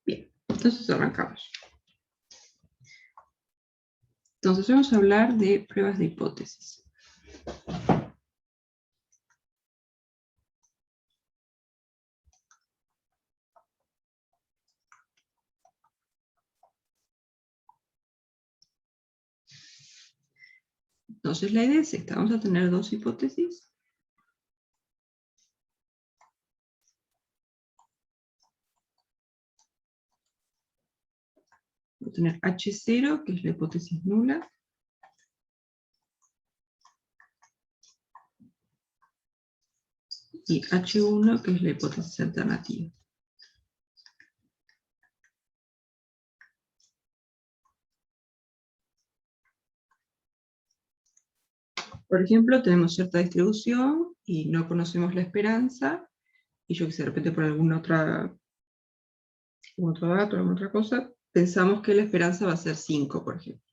Bien, entonces arrancamos. Entonces vamos a hablar de pruebas de hipótesis. Entonces la idea es esta, vamos a tener dos hipótesis. Voy a tener H0, que es la hipótesis nula. Y H1, que es la hipótesis alternativa. Por ejemplo, tenemos cierta distribución y no conocemos la esperanza, y yo que sé, de repente por algún otro dato, alguna otra cosa, pensamos que la esperanza va a ser 5, por ejemplo.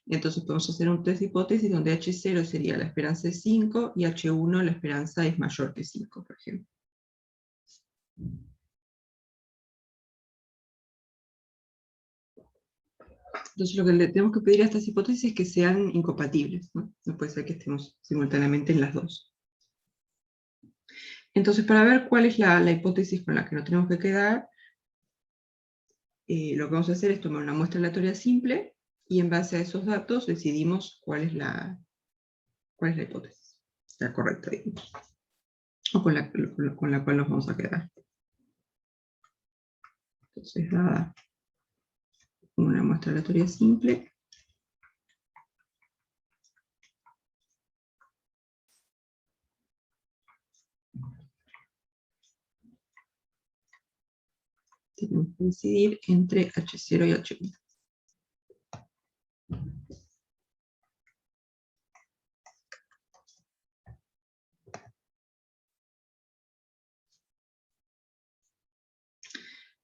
Entonces podemos hacer un test de hipótesis donde H0 sería la esperanza de 5 y H1 la esperanza es mayor que 5, por ejemplo. Entonces lo que le tenemos que pedir a estas hipótesis es que sean incompatibles, ¿no? No puede ser que estemos simultáneamente en las dos. Entonces para ver cuál es la hipótesis con la que nos tenemos que quedar, lo que vamos a hacer es tomar una muestra aleatoria simple y en base a esos datos decidimos cuál es la hipótesis, la correcta, digamos, o con la cual nos vamos a quedar. Entonces, dada una muestra aleatoria simple, tenemos que decidir entre H0 y H1.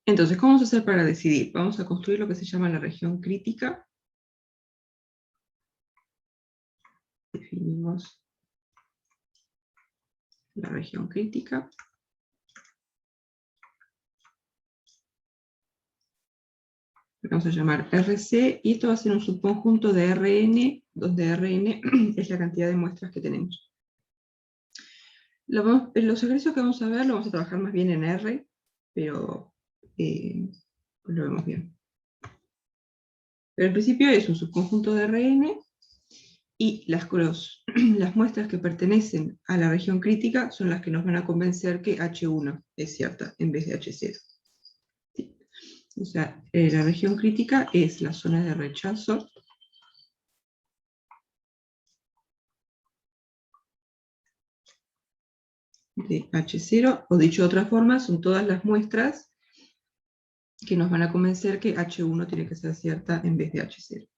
Entonces, ¿cómo vamos a hacer para decidir? Vamos a construir lo que se llama la región crítica. Definimos la región crítica. Lo vamos a llamar RC, y esto va a ser un subconjunto de Rn, donde Rn es la cantidad de muestras que tenemos. Los ejercicios que vamos a ver, lo vamos a trabajar más bien en R, pero lo vemos bien. Pero en principio es un subconjunto de Rn, y las muestras que pertenecen a la región crítica son las que nos van a convencer que H1 es cierta en vez de H0. ¿Sí? O sea, la región crítica es la zona de rechazo de H0, o dicho de otra forma, son todas las muestras que nos van a convencer que H1 tiene que ser cierta en vez de H0.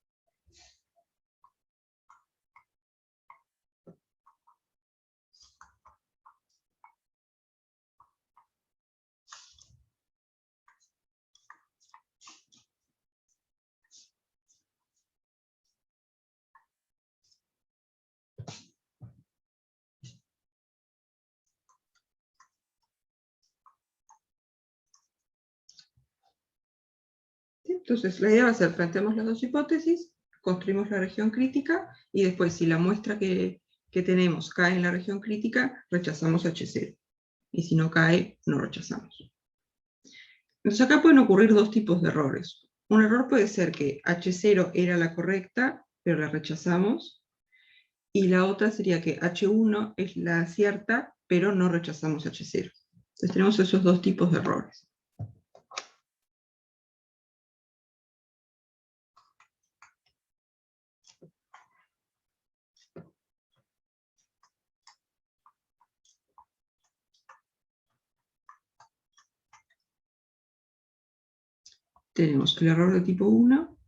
Entonces, la idea va a ser, planteamos las dos hipótesis, construimos la región crítica, y después, si la muestra que tenemos cae en la región crítica, rechazamos H0. Y si no cae, no rechazamos. Entonces acá pueden ocurrir dos tipos de errores. Un error puede ser que H0 era la correcta, pero la rechazamos, y la otra sería que H1 es la cierta, pero no rechazamos H0. Entonces tenemos esos dos tipos de errores. Tenemos el error de tipo 1,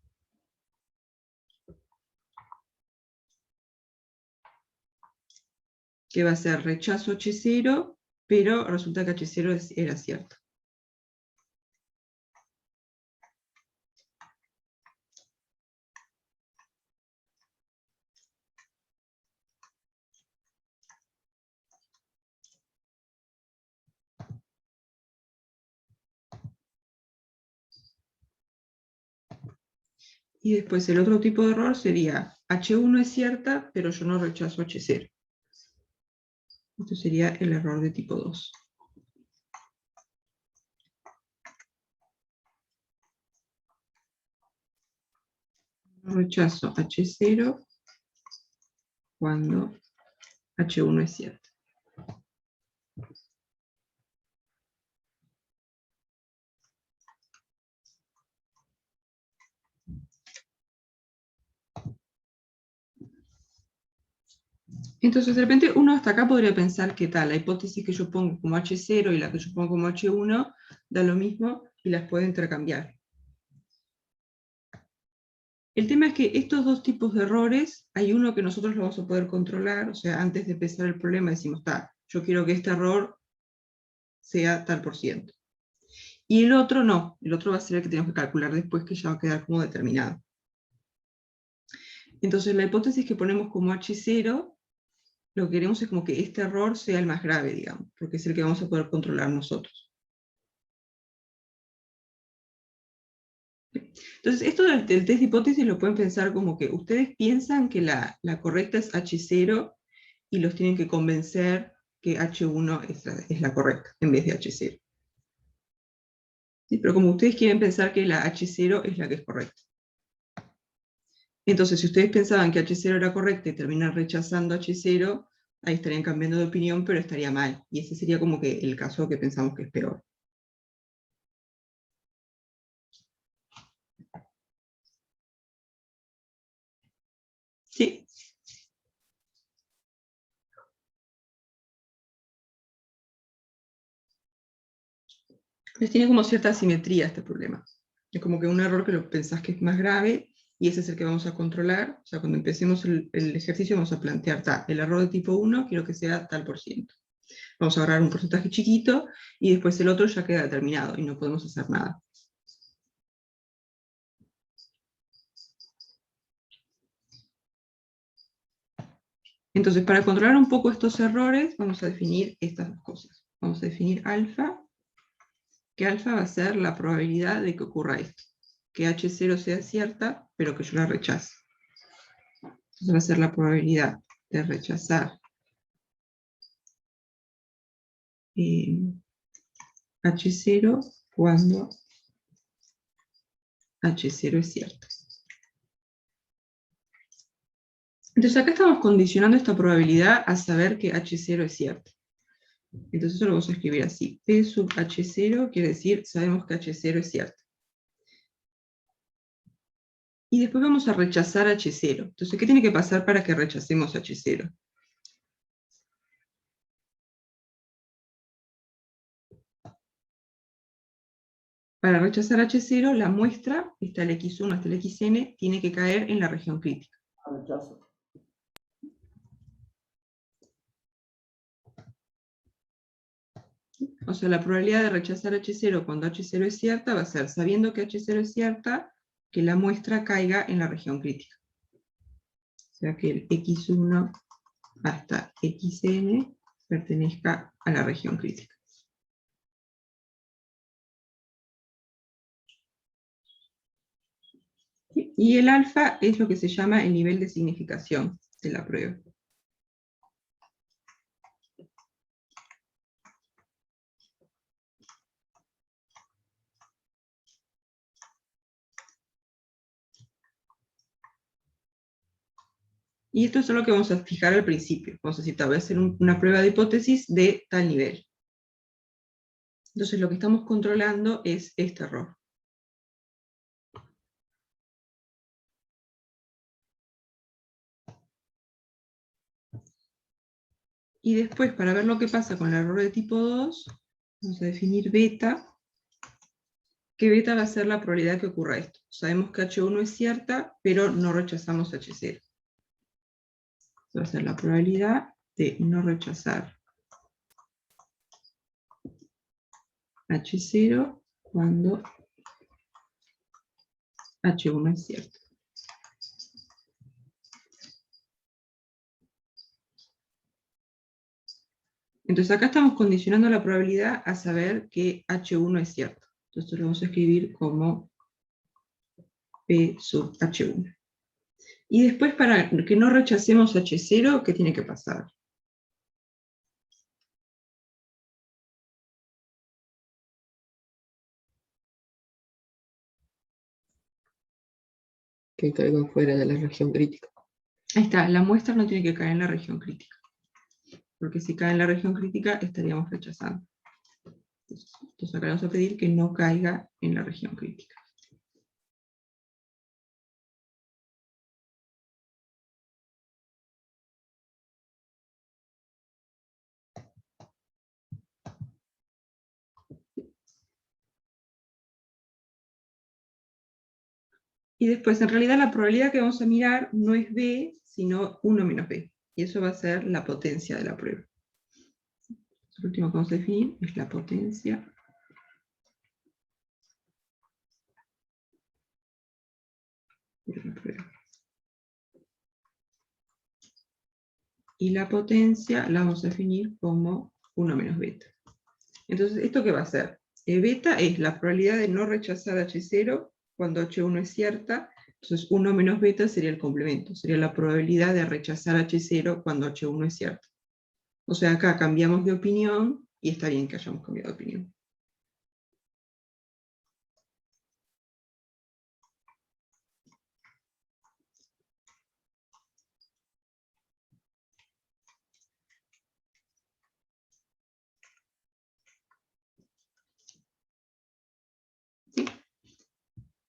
que va a ser rechazo H0, pero resulta que H0 era cierto. Y después el otro tipo de error sería H1 es cierta, pero yo no rechazo H0. Esto sería el error de tipo 2. No rechazo H0 cuando H1 es cierta. Entonces, de repente, uno hasta acá podría pensar que tal, la hipótesis que yo pongo como H0 y la que yo pongo como H1 da lo mismo y las puedo intercambiar. El tema es que estos dos tipos de errores, hay uno que nosotros lo vamos a poder controlar, o sea, antes de empezar el problema decimos, yo quiero que este error sea tal por ciento. Y el otro no, el otro va a ser el que tenemos que calcular después, que ya va a quedar como determinado. Entonces, la hipótesis que ponemos como H0, lo que queremos es como que este error sea el más grave, digamos, porque es el que vamos a poder controlar nosotros. Entonces, esto del test de hipótesis lo pueden pensar como que ustedes piensan que la correcta es H0 y los tienen que convencer que H1 es la correcta en vez de H0. ¿Sí? Pero como ustedes quieren pensar que la H0 es la que es correcta. Entonces, si ustedes pensaban que H0 era correcta y terminan rechazando H0, ahí estarían cambiando de opinión, pero estaría mal. Y ese sería como que el caso que pensamos que es peor. ¿Sí? Les tiene como cierta asimetría este problema. Es como que un error que lo pensás que es más grave, y ese es el que vamos a controlar. O sea, cuando empecemos el ejercicio vamos a plantear, el error de tipo 1 quiero que sea tal por ciento. Vamos a agarrar un porcentaje chiquito, y después el otro ya queda determinado, y no podemos hacer nada. Entonces, para controlar un poco estos errores, vamos a definir estas dos cosas. Vamos a definir alfa, que alfa va a ser la probabilidad de que ocurra esto. Que H0 sea cierta, pero que yo la rechace. Entonces va a ser la probabilidad de rechazar H0 cuando H0 es cierto. Entonces acá estamos condicionando esta probabilidad a saber que H0 es cierto. Entonces eso lo vamos a escribir así. P sub H0 quiere decir, sabemos que H0 es cierto. Y después vamos a rechazar H0. Entonces, ¿qué tiene que pasar para que rechacemos H0? Para rechazar H0, la muestra, está el X1 hasta el Xn, tiene que caer en la región crítica. Rechazo. O sea, la probabilidad de rechazar H0 cuando H0 es cierta va a ser, sabiendo que H0 es cierta, que la muestra caiga en la región crítica. O sea, que el X1 hasta Xn pertenezca a la región crítica. Y el alfa es lo que se llama el nivel de significación de la prueba. Y esto es lo que vamos a fijar al principio. Vamos a decir, voy a hacer una prueba de hipótesis de tal nivel. Entonces lo que estamos controlando es este error. Y después, para ver lo que pasa con el error de tipo 2, vamos a definir beta, que beta va a ser la probabilidad que ocurra esto. Sabemos que H1 es cierta, pero no rechazamos H0. Va a ser la probabilidad de no rechazar H0 cuando H1 es cierto. Entonces acá estamos condicionando la probabilidad a saber que H1 es cierto. Entonces lo vamos a escribir como P sub H1. Y después, para que no rechacemos H0, ¿qué tiene que pasar? Que caiga fuera de la región crítica. Ahí está, la muestra no tiene que caer en la región crítica. Porque si cae en la región crítica, estaríamos rechazando. Entonces acá vamos a pedir que no caiga en la región crítica. Y después, en realidad, la probabilidad que vamos a mirar no es B, sino 1 menos B. Y eso va a ser la potencia de la prueba. Lo último que vamos a definir es la potencia de la prueba. Y la potencia la vamos a definir como 1 menos beta. Entonces, ¿esto qué va a ser? Beta es la probabilidad de no rechazar H0 cuando H1 es cierta. Entonces, 1 menos beta sería el complemento. Sería la probabilidad de rechazar H0 cuando H1 es cierta. O sea, acá cambiamos de opinión y está bien que hayamos cambiado de opinión. ¿Sí?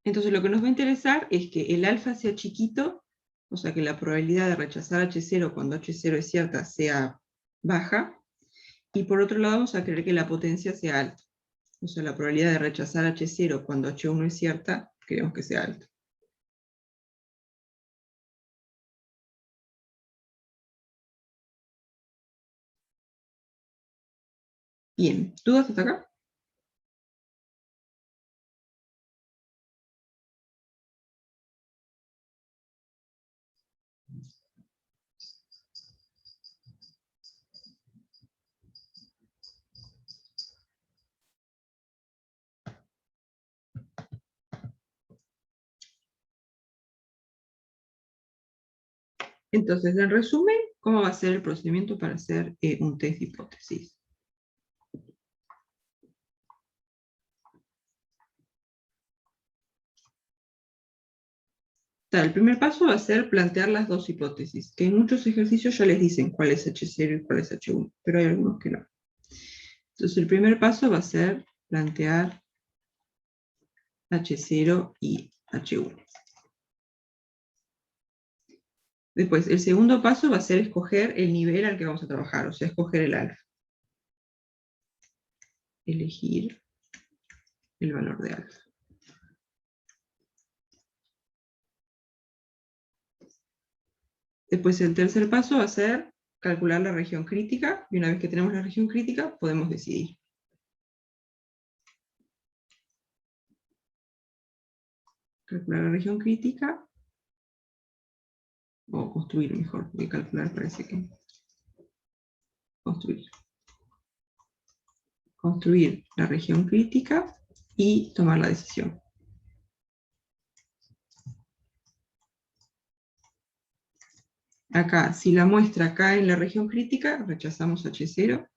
Entonces, lo que nos va a interesar es que el alfa sea chiquito, o sea, que la probabilidad de rechazar H0 cuando H0 es cierta sea baja, y por otro lado vamos a querer que la potencia sea alta. O sea, la probabilidad de rechazar H0 cuando H1 es cierta, queremos que sea alta. Bien, ¿dudas hasta acá? Entonces, en resumen, ¿cómo va a ser el procedimiento para hacer un test de hipótesis? El primer paso va a ser plantear las dos hipótesis, que en muchos ejercicios ya les dicen cuál es H0 y cuál es H1, pero hay algunos que no. Entonces, el primer paso va a ser plantear H0 y H1. Después, el segundo paso va a ser escoger el nivel al que vamos a trabajar, o sea, escoger el alfa. Elegir el valor de alfa. Después, el tercer paso va a ser calcular la región crítica, y una vez que tenemos la región crítica, podemos decidir. Calcular la región crítica, o construir mejor, porque calcular parece que... Construir. Construir la región crítica y tomar la decisión. Acá, si la muestra cae en la región crítica, rechazamos H0.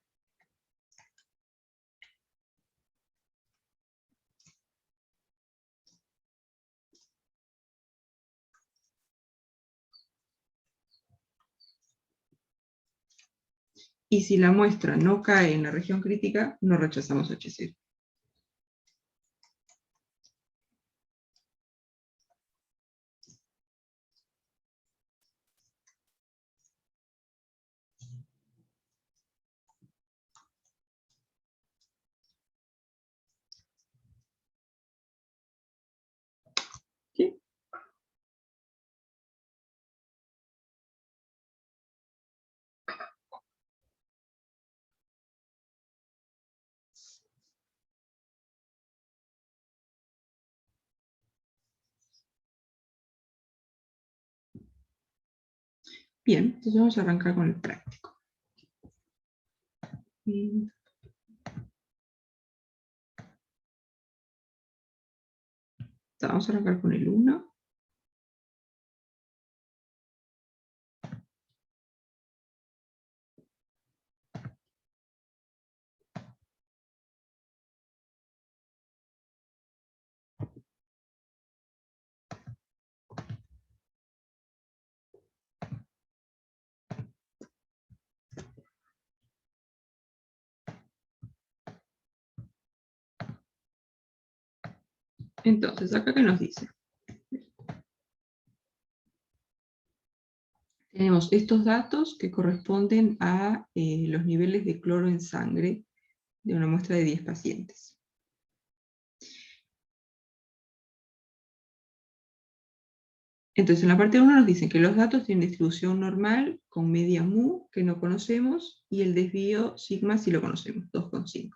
Y si la muestra no cae en la región crítica, no rechazamos H0. ¿Sí? Bien, entonces vamos a arrancar con el práctico. Vamos a arrancar con el 1. Entonces, acá ¿qué nos dice? Tenemos estos datos que corresponden a los niveles de cloro en sangre de una muestra de 10 pacientes. Entonces, en la parte 1 nos dicen que los datos tienen distribución normal con media mu, que no conocemos, y el desvío sigma si lo conocemos, 2,5.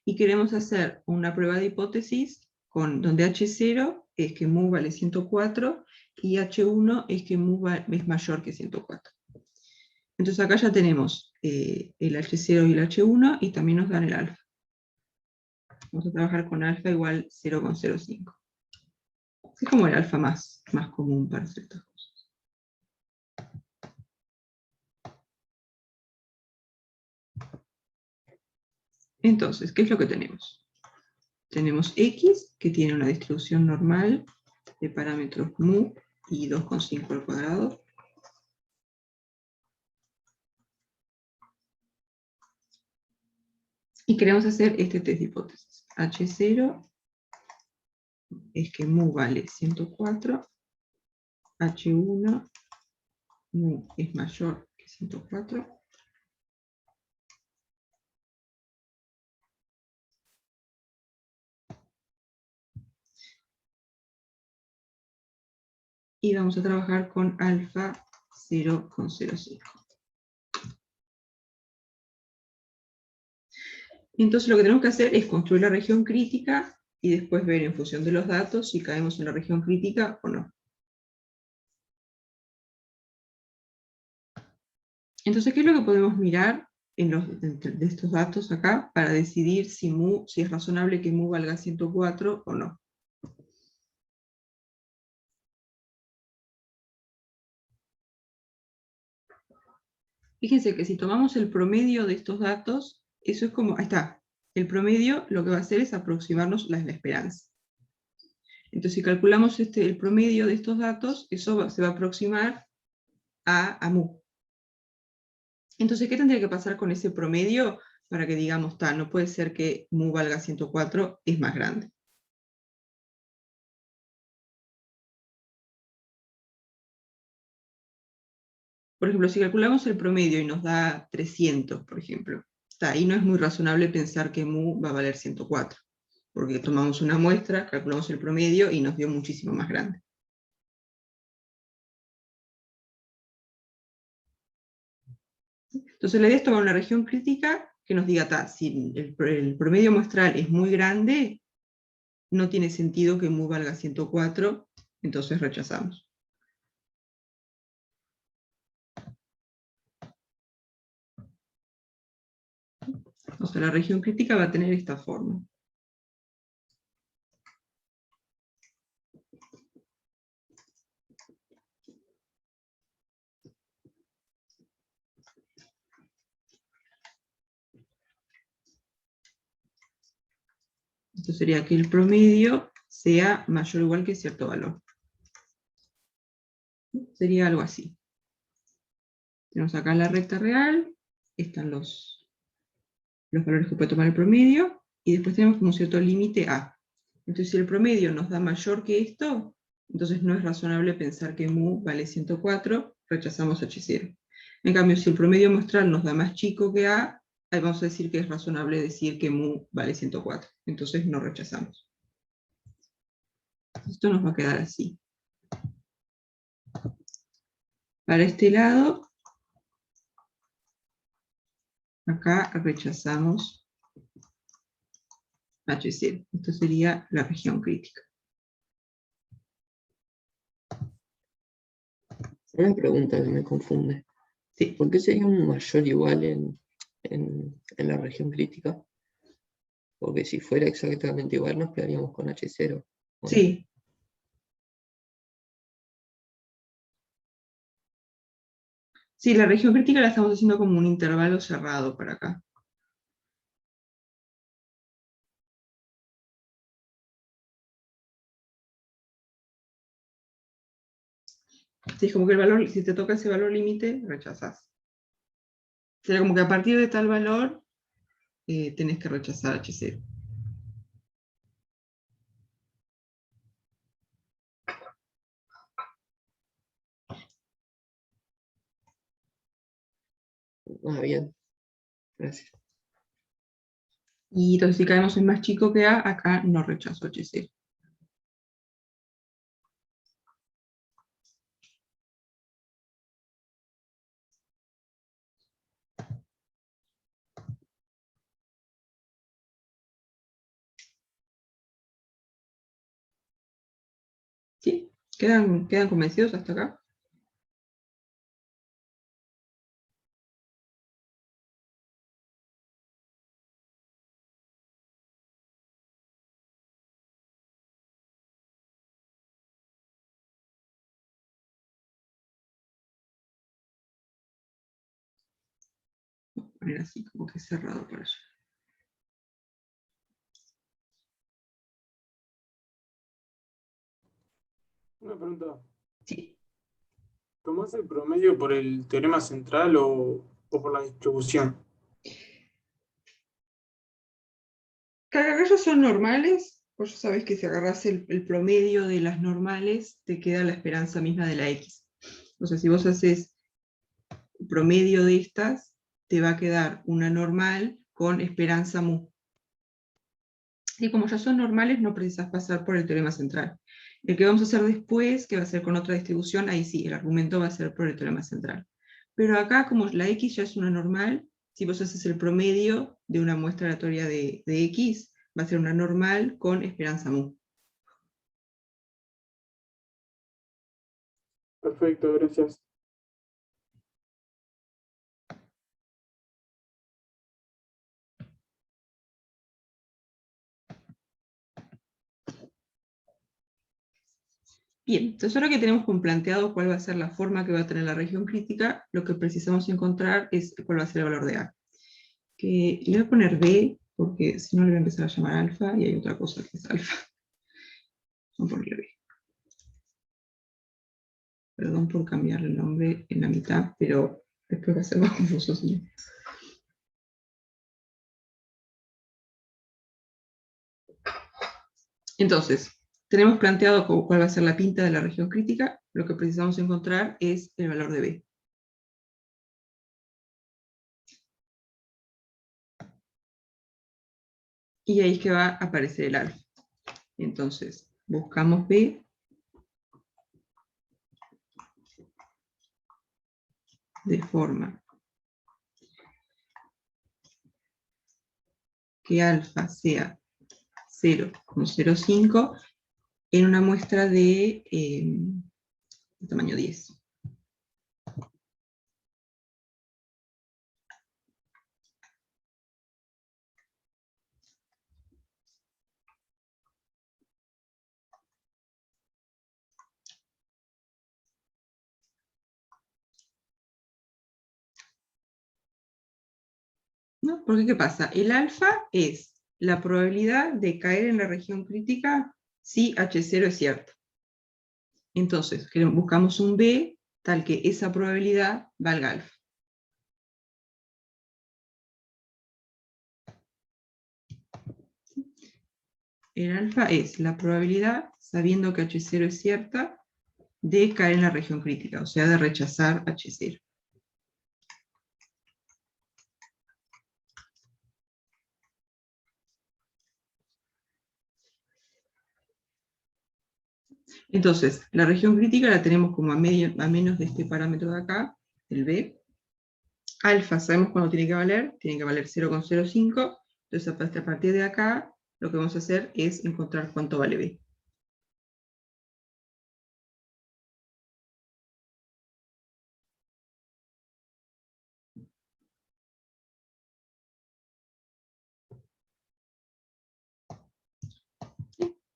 Y queremos hacer una prueba de hipótesis donde H0 es que mu vale 104 y H1 es que mu es mayor que 104. Entonces acá ya tenemos el H0 y el H1 y también nos dan el alfa. Vamos a trabajar con alfa igual 0,05. Es como el alfa más común para hacer estas cosas. Entonces, ¿qué es lo que tenemos? Tenemos X, que tiene una distribución normal de parámetros mu y 2,5 al cuadrado. Y queremos hacer este test de hipótesis. H0 es que mu vale 104, H1 mu es mayor que 104, y vamos a trabajar con alfa 0,05. Entonces lo que tenemos que hacer es construir la región crítica y después ver en función de los datos si caemos en la región crítica o no. Entonces, ¿qué es lo que podemos mirar de estos datos acá para decidir si es razonable que mu valga 104 o no? Fíjense que si tomamos el promedio de estos datos, eso es como, ahí está, el promedio lo que va a hacer es aproximarnos la esperanza. Entonces, si calculamos el promedio de estos datos, eso se va a aproximar a mu. Entonces, ¿qué tendría que pasar con ese promedio para que digamos, no puede ser que mu valga 104, es más grande? Por ejemplo, si calculamos el promedio y nos da 300, por ejemplo, ahí no es muy razonable pensar que mu va a valer 104, porque tomamos una muestra, calculamos el promedio y nos dio muchísimo más grande. Entonces la idea es tomar una región crítica que nos diga, si el promedio muestral es muy grande, no tiene sentido que mu valga 104, entonces rechazamos. O sea, la región crítica va a tener esta forma. Esto sería que el promedio sea mayor o igual que cierto valor. Sería algo así. Tenemos acá la recta real, están los valores que puede tomar el promedio, y después tenemos como un cierto límite A. Entonces, si el promedio nos da mayor que esto, entonces no es razonable pensar que mu vale 104, rechazamos H0. En cambio, si el promedio muestral nos da más chico que A, ahí vamos a decir que es razonable decir que mu vale 104. Entonces no rechazamos. Esto nos va a quedar así. Para este lado, acá rechazamos H0. Esto sería la región crítica. Una pregunta que me confunde. Sí. ¿Por qué sería un mayor igual en la región crítica? Porque si fuera exactamente igual nos quedaríamos con H0. ¿O no? Sí. Sí, la región crítica la estamos haciendo como un intervalo cerrado para acá. Sí, es como que el valor, si te toca ese valor límite, rechazas. Sería como que a partir de tal valor, tenés que rechazar H0. Ah, bien. Gracias. Y entonces si caemos en más chico que A, acá no rechazo H0. ¿Sí? ¿Quedan convencidos hasta acá? Voy a poner así como que cerrado por allá. Una pregunta. Sí. ¿Tomás el promedio por el teorema central o por la distribución? Cada rayos son normales, vos ya sabés que si agarrás el promedio de las normales, te queda la esperanza misma de la X. O sea, si vos haces promedio de estas, te va a quedar una normal con esperanza mu. Y como ya son normales, no precisas pasar por el teorema central. El que vamos a hacer después, que va a ser con otra distribución, ahí sí, el argumento va a ser por el teorema central. Pero acá, como la X ya es una normal, si vos haces el promedio de una muestra aleatoria de X, va a ser una normal con esperanza mu. Perfecto, gracias. Bien, entonces ahora que tenemos planteado cuál va a ser la forma que va a tener la región crítica, lo que precisamos encontrar es cuál va a ser el valor de A. Que le voy a poner B, porque si no le voy a empezar a llamar alfa, y hay otra cosa que es alfa. Vamos a ponerle B. Perdón por cambiarle el nombre en la mitad, pero después va a ser más confuso. ¿Sí? Entonces, tenemos planteado cuál va a ser la pinta de la región crítica. Lo que precisamos encontrar es el valor de B. Y ahí es que va a aparecer el alfa. Entonces, buscamos B. De forma que alfa sea 0,05 en una muestra de tamaño 10. ¿No? Porque ¿qué pasa? El alfa es la probabilidad de caer en la región crítica si H0 es cierto. Entonces, buscamos un B tal que esa probabilidad valga alfa. El alfa es la probabilidad, sabiendo que H0 es cierta, de caer en la región crítica, o sea, de rechazar H0. Entonces, la región crítica la tenemos como a menos de este parámetro de acá, el B. Alfa sabemos cuándo tiene que valer 0,05. Entonces, a partir de acá, lo que vamos a hacer es encontrar cuánto vale B.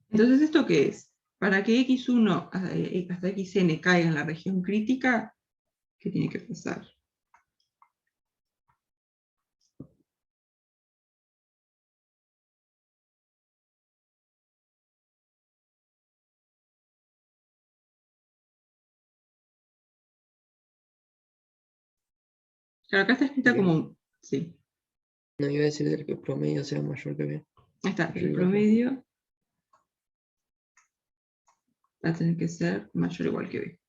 Entonces, ¿esto qué es? Para que x1 hasta xn caiga en la región crítica, ¿qué tiene que pasar? Claro, acá está escrita Bien. como, sí, No iba a decir que el promedio sea mayor que B. ahí está, Mayor el igual que B. promedio va a tener que ser mayor o igual que B.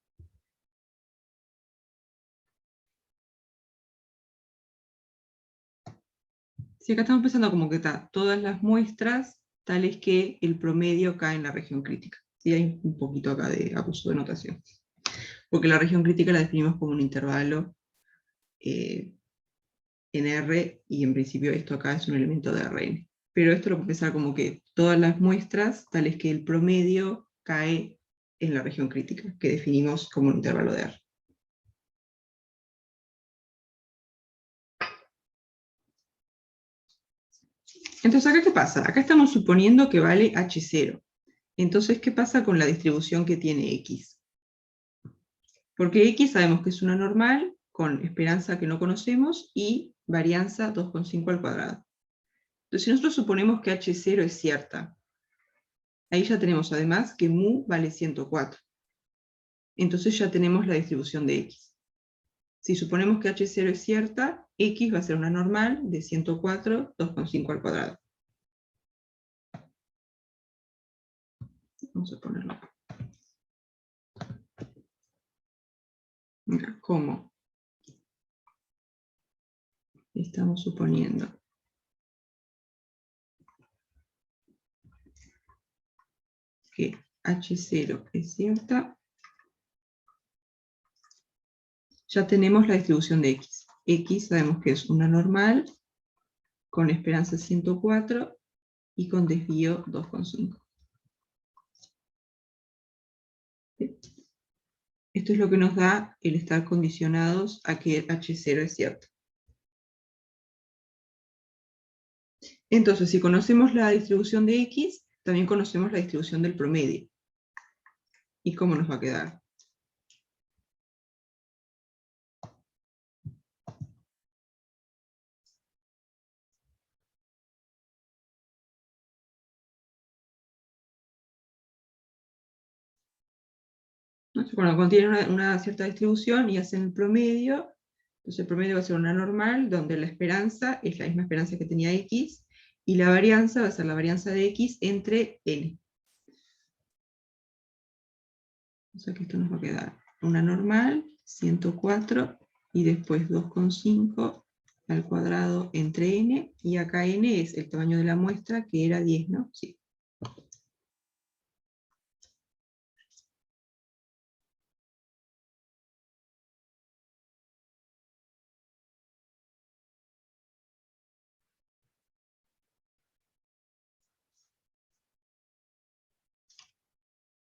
Sí, acá estamos pensando como que está todas las muestras tales que el promedio cae en la región crítica. Sí, hay un poquito acá de abuso de notación. Porque la región crítica la definimos como un intervalo en R, y en principio esto acá es un elemento de Rn. Pero esto lo puedo pensar como que todas las muestras tales que el promedio cae en la región crítica, que definimos como un intervalo de R. Entonces, ¿acá qué pasa? Acá estamos suponiendo que vale H0. Entonces, ¿qué pasa con la distribución que tiene X? Porque X sabemos que es una normal con esperanza que no conocemos y varianza 2,5 al cuadrado. Entonces, si nosotros suponemos que H0 es cierta, ahí ya tenemos además que mu vale 104. Entonces ya tenemos la distribución de X. Si suponemos que H0 es cierta, X va a ser una normal de 104, 2,5 al cuadrado. Vamos a ponerlo acá. Mira, ¿cómo? Estamos suponiendo que H0 es cierta, ya tenemos la distribución de X. X sabemos que es una normal con esperanza 104 y con desvío 2,5. Esto es lo que nos da el estar condicionados a que H0 es cierto. Entonces, si conocemos la distribución de X, también conocemos la distribución del promedio. ¿Y cómo nos va a quedar? Entonces, cuando tienen una cierta distribución y hacen el promedio, entonces el promedio va a ser una normal, donde la esperanza es la misma esperanza que tenía X, y la varianza va a ser la varianza de X entre N. O sea que esto nos va a quedar una normal, 104, y después 2,5 al cuadrado entre N, y acá N es el tamaño de la muestra, que era 10, ¿no? Sí.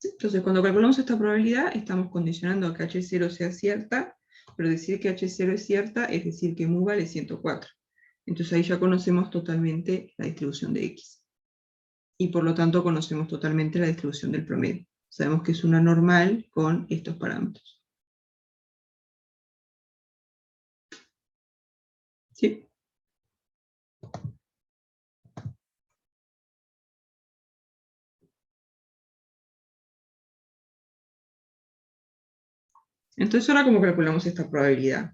Entonces, cuando calculamos esta probabilidad, estamos condicionando a que H0 sea cierta, pero decir que H0 es cierta es decir que mu vale 104. Entonces ahí ya conocemos totalmente la distribución de X. Y por lo tanto conocemos totalmente la distribución del promedio. Sabemos que es una normal con estos parámetros. ¿Sí? Entonces ahora, ¿cómo calculamos esta probabilidad?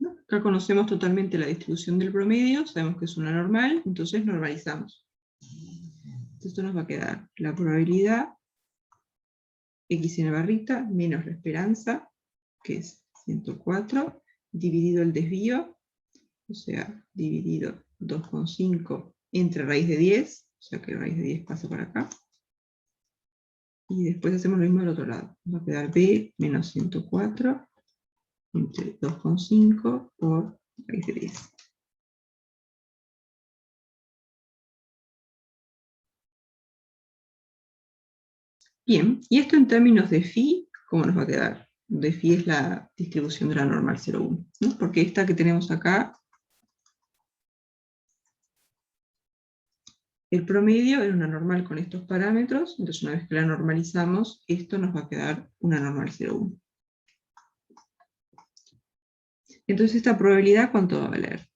Acá conocemos totalmente la distribución del promedio, sabemos que es una normal, entonces normalizamos. Entonces esto nos va a quedar la probabilidad X en la barrita menos la esperanza, que es 104, dividido el desvío, o sea, dividido 2,5 entre raíz de 10, o sea que raíz de 10 pasa por acá. Y después hacemos lo mismo del otro lado. Va a quedar B menos 104 entre 2,5 por raíz de 10. Bien, y esto en términos de phi, ¿cómo nos va a quedar? De phi es la distribución de la normal 0,1, ¿no? Porque esta que tenemos acá, el promedio era una normal con estos parámetros, entonces una vez que la normalizamos, esto nos va a quedar una normal 0,1. Entonces esta probabilidad, ¿cuánto va a valer?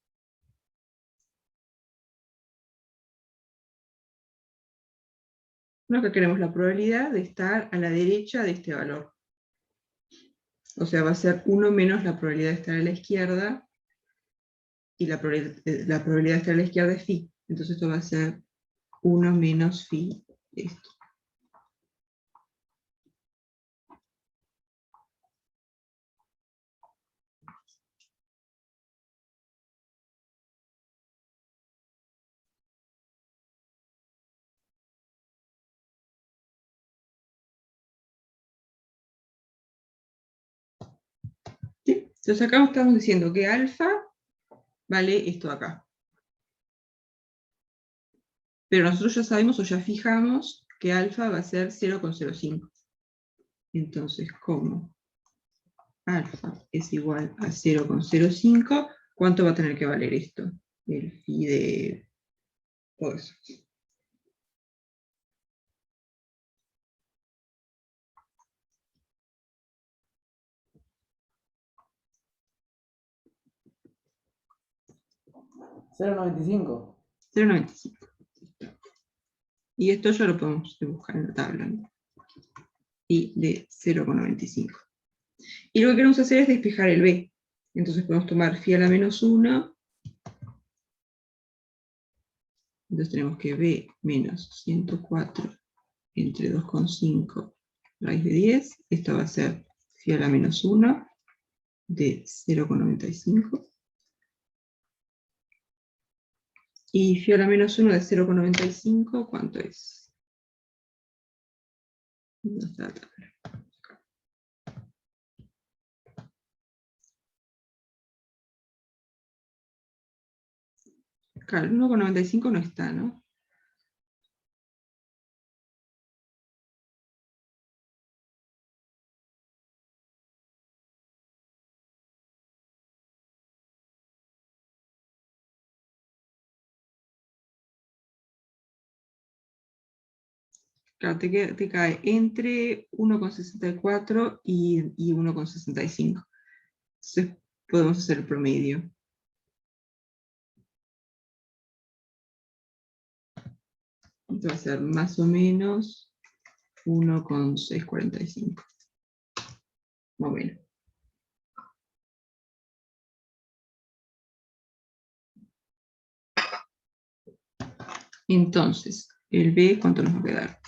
Bueno, acá queremos la probabilidad de estar a la derecha de este valor. O sea, va a ser 1 menos la probabilidad de estar a la izquierda, y la probabilidad de estar a la izquierda es phi. Entonces esto va a ser 1 menos phi esto. ¿Sí? Entonces acá estamos diciendo que alfa vale esto de acá. Pero nosotros ya sabemos o ya fijamos que alfa va a ser 0,05. Entonces, como alfa es igual a 0,05, ¿cuánto va a tener que valer esto? El phi de todo eso. ¿0,95? 0,95. Y esto ya lo podemos buscar en la tabla, ¿no? Y de 0,95. Y lo que queremos hacer es despejar el b. Entonces podemos tomar phi a la menos 1. Entonces tenemos que b menos 104 entre 2,5 raíz de 10. Esto va a ser phi a la menos 1 de 0,95. Y phi a la menos 1 de 0,95, ¿cuánto es? ¿Dónde está la tabla? Claro, 1,95 no está, ¿no? Claro, te cae entre 1,64 y 1,65. Entonces podemos hacer el promedio. Esto va a ser más o menos 1,645. Más o menos. Entonces, el B, ¿cuánto nos va a quedar?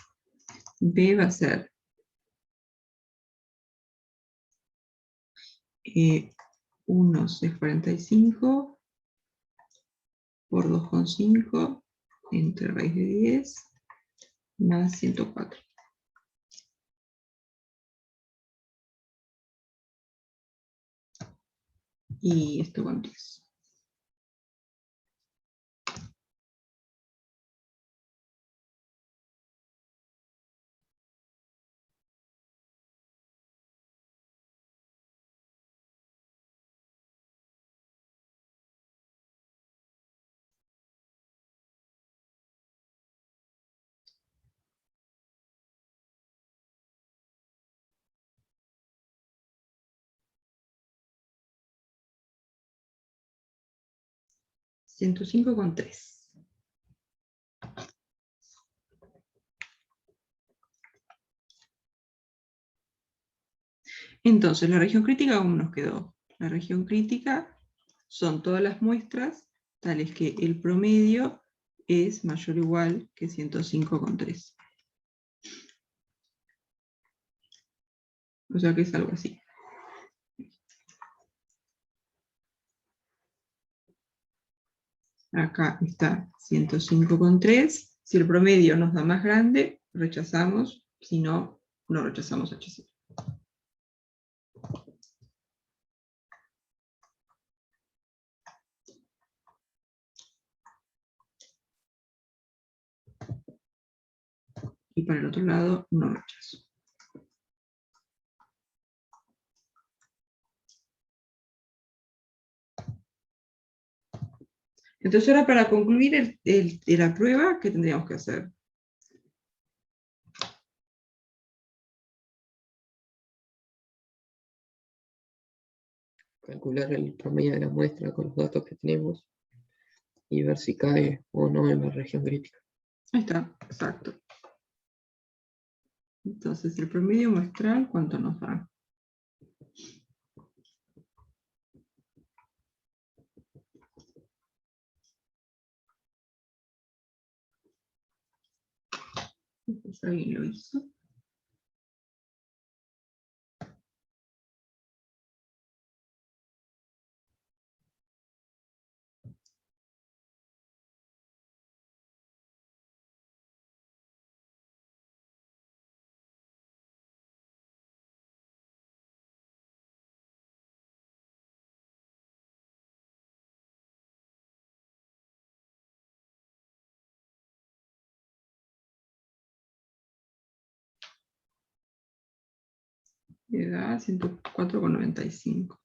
B va a ser 1,645 por 2,5 entre raíz de 10 más 104. ¿Y esto cuánto es? $105,3. Entonces, la región crítica, ¿cómo nos quedó? La región crítica son todas las muestras tales que el promedio es mayor o igual que 105,3. O sea que es algo así. Acá está 105,3. Si el promedio nos da más grande, rechazamos. Si no, no rechazamos HC. Y para el otro lado, no rechazo. Entonces ahora para concluir la prueba, ¿qué tendríamos que hacer? Calcular el promedio de la muestra con los datos que tenemos y ver si cae o no en la región crítica. Ahí está, exacto. Entonces el promedio muestral, ¿cuánto nos da? Pues alguien lo hizo. Le da 104,95.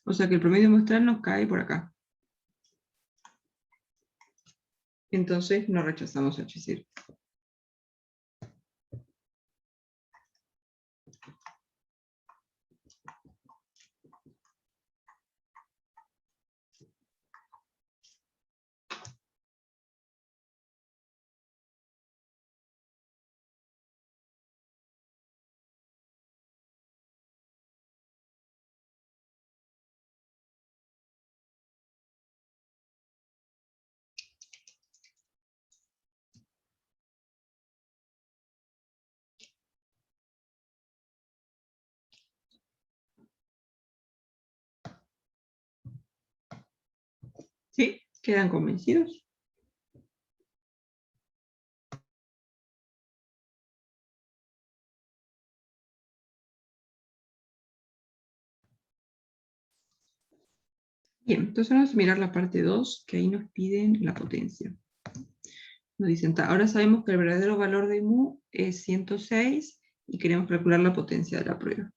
O sea que el promedio muestral nos cae por acá. Entonces no rechazamos H0. ¿Sí? ¿Quedan convencidos? Bien, entonces vamos a mirar la parte 2, que ahí nos piden la potencia. Nos dicen, ahora sabemos que el verdadero valor de mu es 106 y queremos calcular la potencia de la prueba.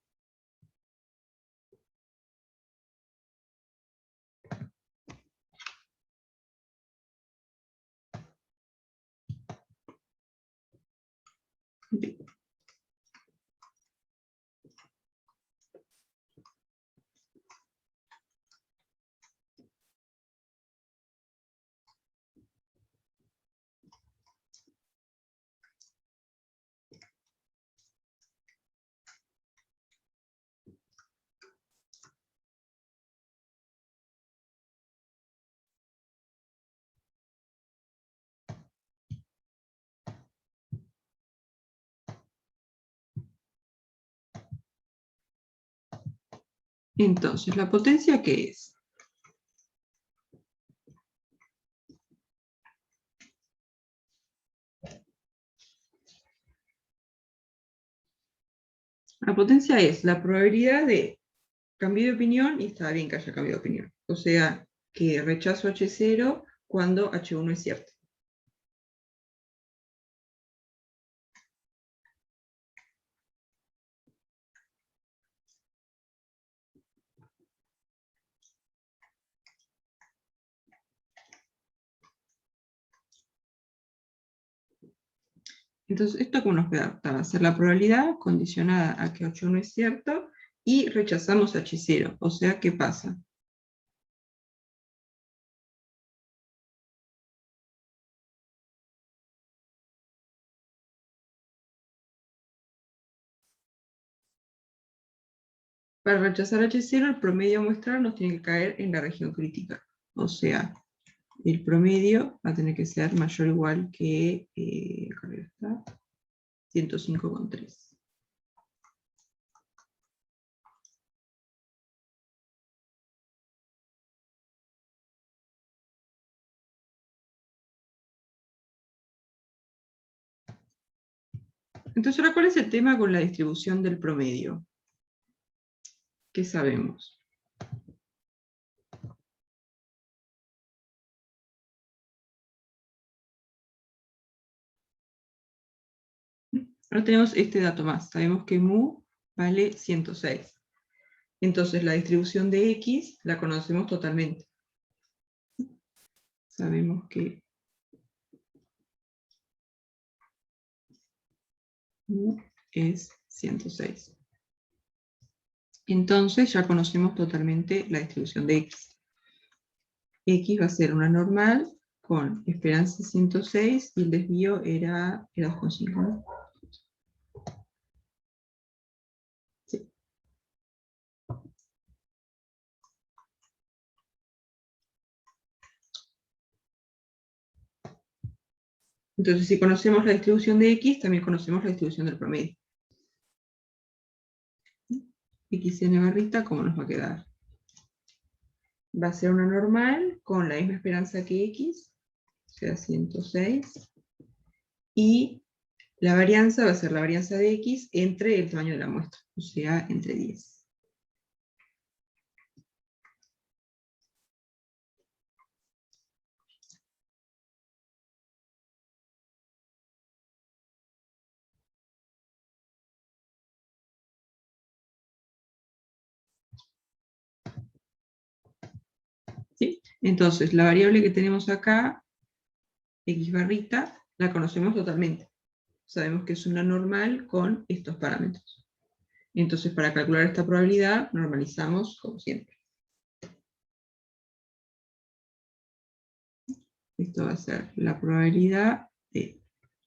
Bien. Entonces, ¿la potencia qué es? La potencia es la probabilidad de cambio de opinión, y está bien que haya cambio de opinión. O sea, que rechazo H0 cuando H1 es cierto. Entonces, ¿esto cómo nos queda? Va a ser la probabilidad condicionada a que H1 es cierto y rechazamos H0. O sea, ¿qué pasa? Para rechazar H0, el promedio muestral nos tiene que caer en la región crítica. O sea, el promedio va a tener que ser mayor o igual que 105,3. Entonces, ahora, ¿cuál es el tema con la distribución del promedio? ¿Qué sabemos? Ahora tenemos este dato más. Sabemos que mu vale 106. Entonces, la distribución de X la conocemos totalmente. Sabemos que mu es 106. Entonces, ya conocemos totalmente la distribución de X. X va a ser una normal con esperanza 106 y el desvío era 2,5, ¿no? Sí. Entonces, si conocemos la distribución de X, también conocemos la distribución del promedio. XN barrita, ¿cómo nos va a quedar? Va a ser una normal con la misma esperanza que X, o sea, 106. Y la varianza va a ser la varianza de X entre el tamaño de la muestra, o sea, entre 10. ¿Sí? Entonces, la variable que tenemos acá, X barrita, la conocemos totalmente. Sabemos que es una normal con estos parámetros. Entonces, para calcular esta probabilidad, normalizamos como siempre. Esto va a ser la probabilidad de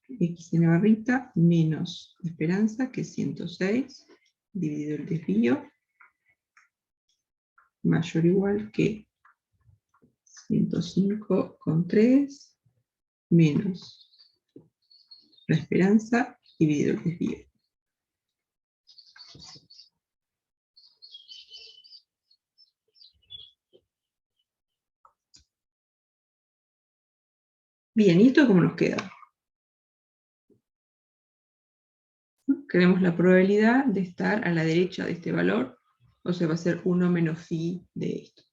XN barrita menos la esperanza, que es 106, dividido el desvío, mayor o igual que 105,3 menos la esperanza dividido el desvío. Bien, ¿y esto cómo nos queda? Queremos la probabilidad de estar a la derecha de este valor, o sea, va a ser 1 menos phi de esto.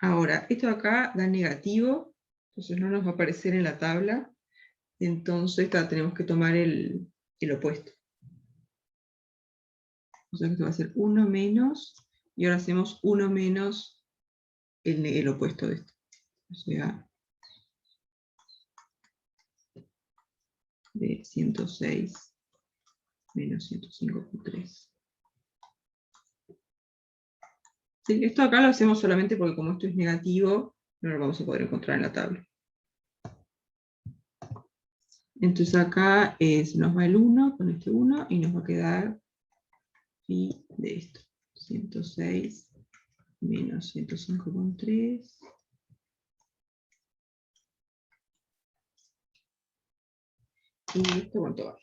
Ahora, esto acá da negativo, entonces no nos va a aparecer en la tabla, entonces tenemos que tomar el opuesto. O sea que esto va a ser 1 menos, y ahora hacemos 1 menos el opuesto de esto. O sea, de 106 menos 105,3. Sí, esto acá lo hacemos solamente porque como esto es negativo, no lo vamos a poder encontrar en la tabla. Entonces acá se nos va el 1 con este 1 y nos va a quedar phi de esto. 106 menos 105,3. ¿Y esto cuánto vale?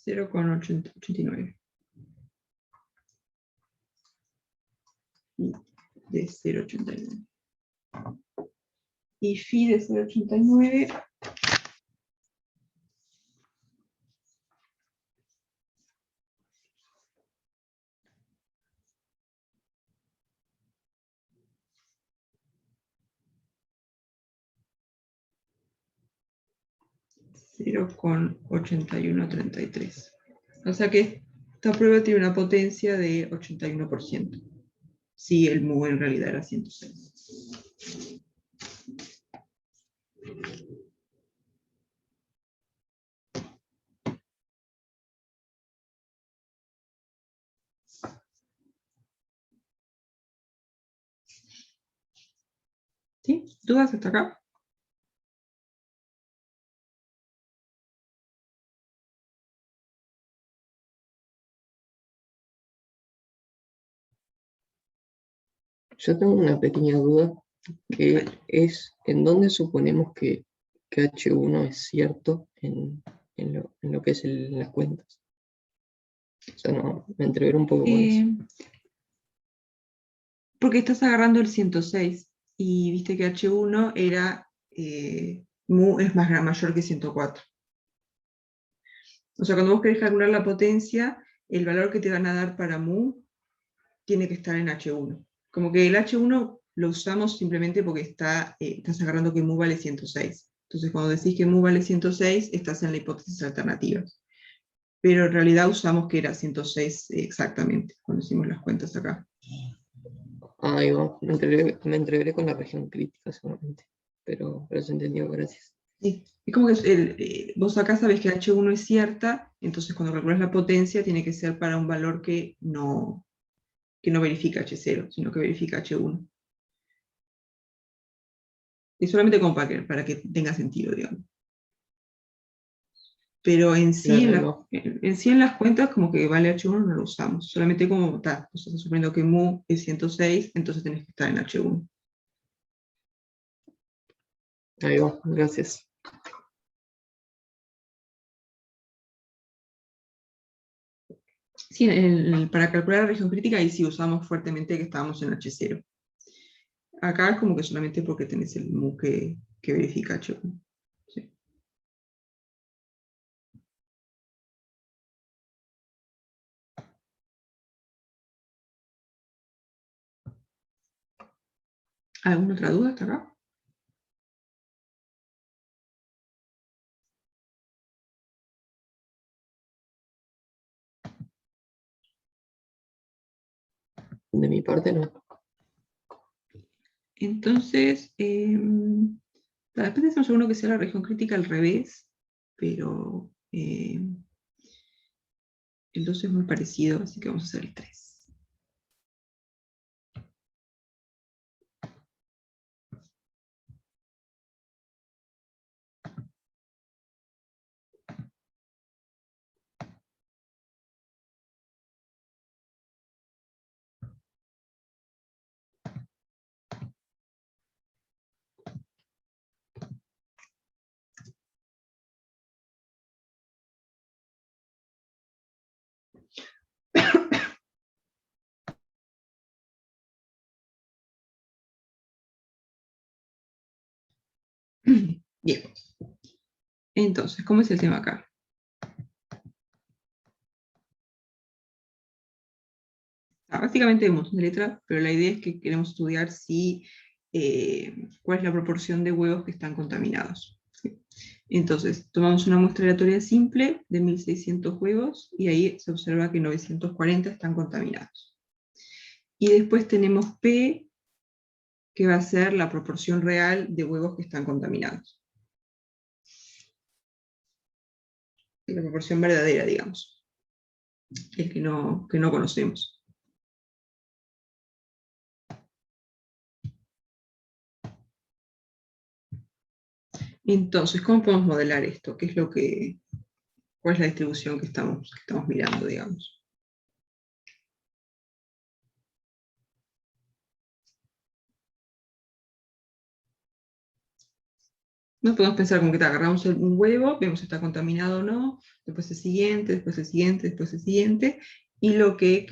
$0,89. De 0,89. Y phi de 0,89. $0,8133. O sea que esta prueba tiene una potencia de 81%. Si el mu en realidad era 106. ¿Sí? ¿Dudas hasta acá? Yo tengo una pequeña duda, que es en dónde suponemos que H1 es cierto en lo que es las cuentas. O sea, no, me entreveré un poco con eso. Porque estás agarrando el 106 y viste que H1 era mu es mayor que 104. O sea, cuando vos querés calcular la potencia, el valor que te van a dar para mu tiene que estar en H1. Como que el H1 lo usamos simplemente porque estás agarrando que mu vale 106. Entonces cuando decís que mu vale 106, estás en la hipótesis alternativa. Pero en realidad usamos que era 106 exactamente, cuando hicimos las cuentas acá. Ahí va, me entreveré con la región crítica seguramente, pero se entendió, gracias. Sí. Es como que vos acá sabés que H1 es cierta, entonces cuando calculas la potencia tiene que ser para un valor que no verifica H0, sino que verifica H1. Y solamente como para que tenga sentido, digamos. Pero en sí, Claro, no. en sí en las cuentas como que vale H1 no lo usamos, solamente como tal, o sea, suponiendo que mu es 106, entonces tenés que estar en H1. Ahí va, gracias. Sí, para calcular la región crítica ahí sí usamos fuertemente que estábamos en H0. Acá es como que solamente porque tenés el mu que verifica H1. Sí. ¿Alguna otra duda hasta acá? De mi parte no. Entonces, después decimos uno que sea la región crítica al revés, pero el 2 es muy parecido, así que vamos a hacer el 3. Bien. Entonces, ¿cómo es el tema acá? Básicamente hay un montón de letras, pero la idea es que queremos estudiar cuál es la proporción de huevos que están contaminados. ¿Sí? Entonces, tomamos una muestra aleatoria simple de 1600 huevos y ahí se observa que 940 están contaminados. Y después tenemos P, que va a ser la proporción real de huevos que están contaminados. La proporción verdadera, digamos, el que no conocemos. Entonces, ¿cómo podemos modelar esto? ¿Cuál es la distribución que estamos mirando, digamos? No podemos pensar como que agarramos un huevo, vemos si está contaminado o no, después el siguiente, después el siguiente, después el siguiente, y lo que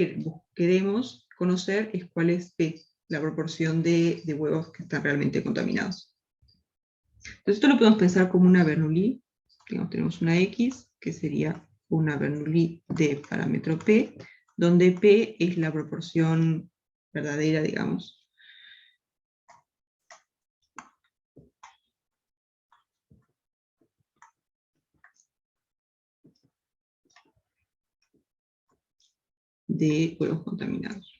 queremos conocer es cuál es P, la proporción de huevos que están realmente contaminados. Entonces esto lo podemos pensar como una Bernoulli. Digamos, tenemos una X, que sería una Bernoulli de parámetro P, donde P es la proporción verdadera, digamos, de huevos contaminados.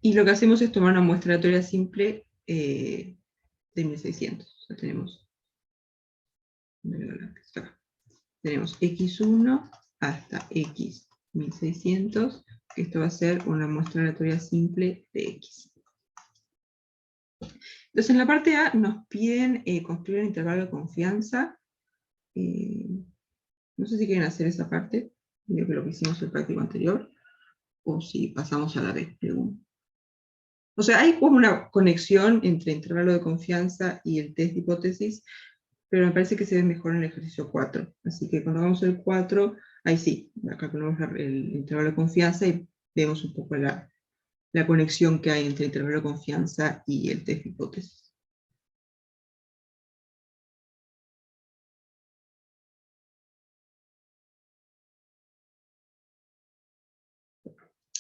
Y lo que hacemos es tomar una muestra aleatoria simple de 1600. O sea, tenemos x1 hasta x1600, que esto va a ser una muestra aleatoria simple de x. Entonces en la parte A nos piden construir un intervalo de confianza. No sé si quieren hacer esa parte, de lo que hicimos en el práctico anterior, o si pasamos a la B. O sea, hay como una conexión entre intervalo de confianza y el test de hipótesis, pero me parece que se ve mejor en el ejercicio 4. Así que cuando hagamos el 4, ahí sí, acá ponemos el intervalo de confianza y vemos un poco la conexión que hay entre el intervalo de confianza y el test de hipótesis.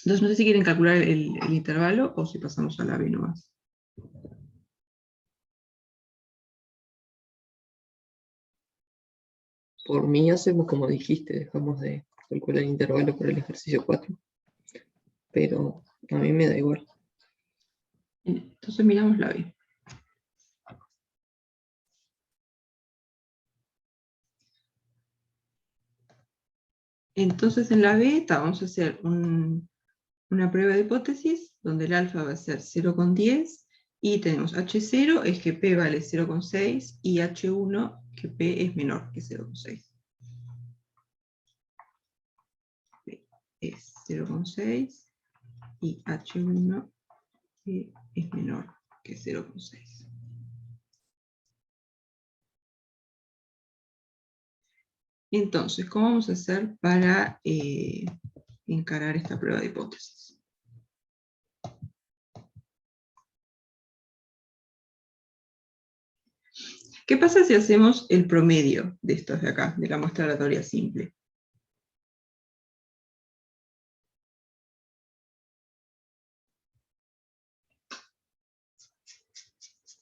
Entonces no sé si quieren calcular el intervalo o si pasamos a la B nomás. Por mí hacemos como dijiste, dejamos de calcular el intervalo por el ejercicio 4. Pero a mí me da igual. Entonces miramos la B. Entonces en la B vamos a hacer una prueba de hipótesis donde el alfa va a ser 0,10 y tenemos H0 es que P vale 0,6 y H1 que P es menor que 0,6. P es 0,6 y H1 que es menor que 0,6. Entonces, ¿cómo vamos a hacer para encarar esta prueba de hipótesis? ¿Qué pasa si hacemos el promedio de estos de acá, de la muestra aleatoria simple?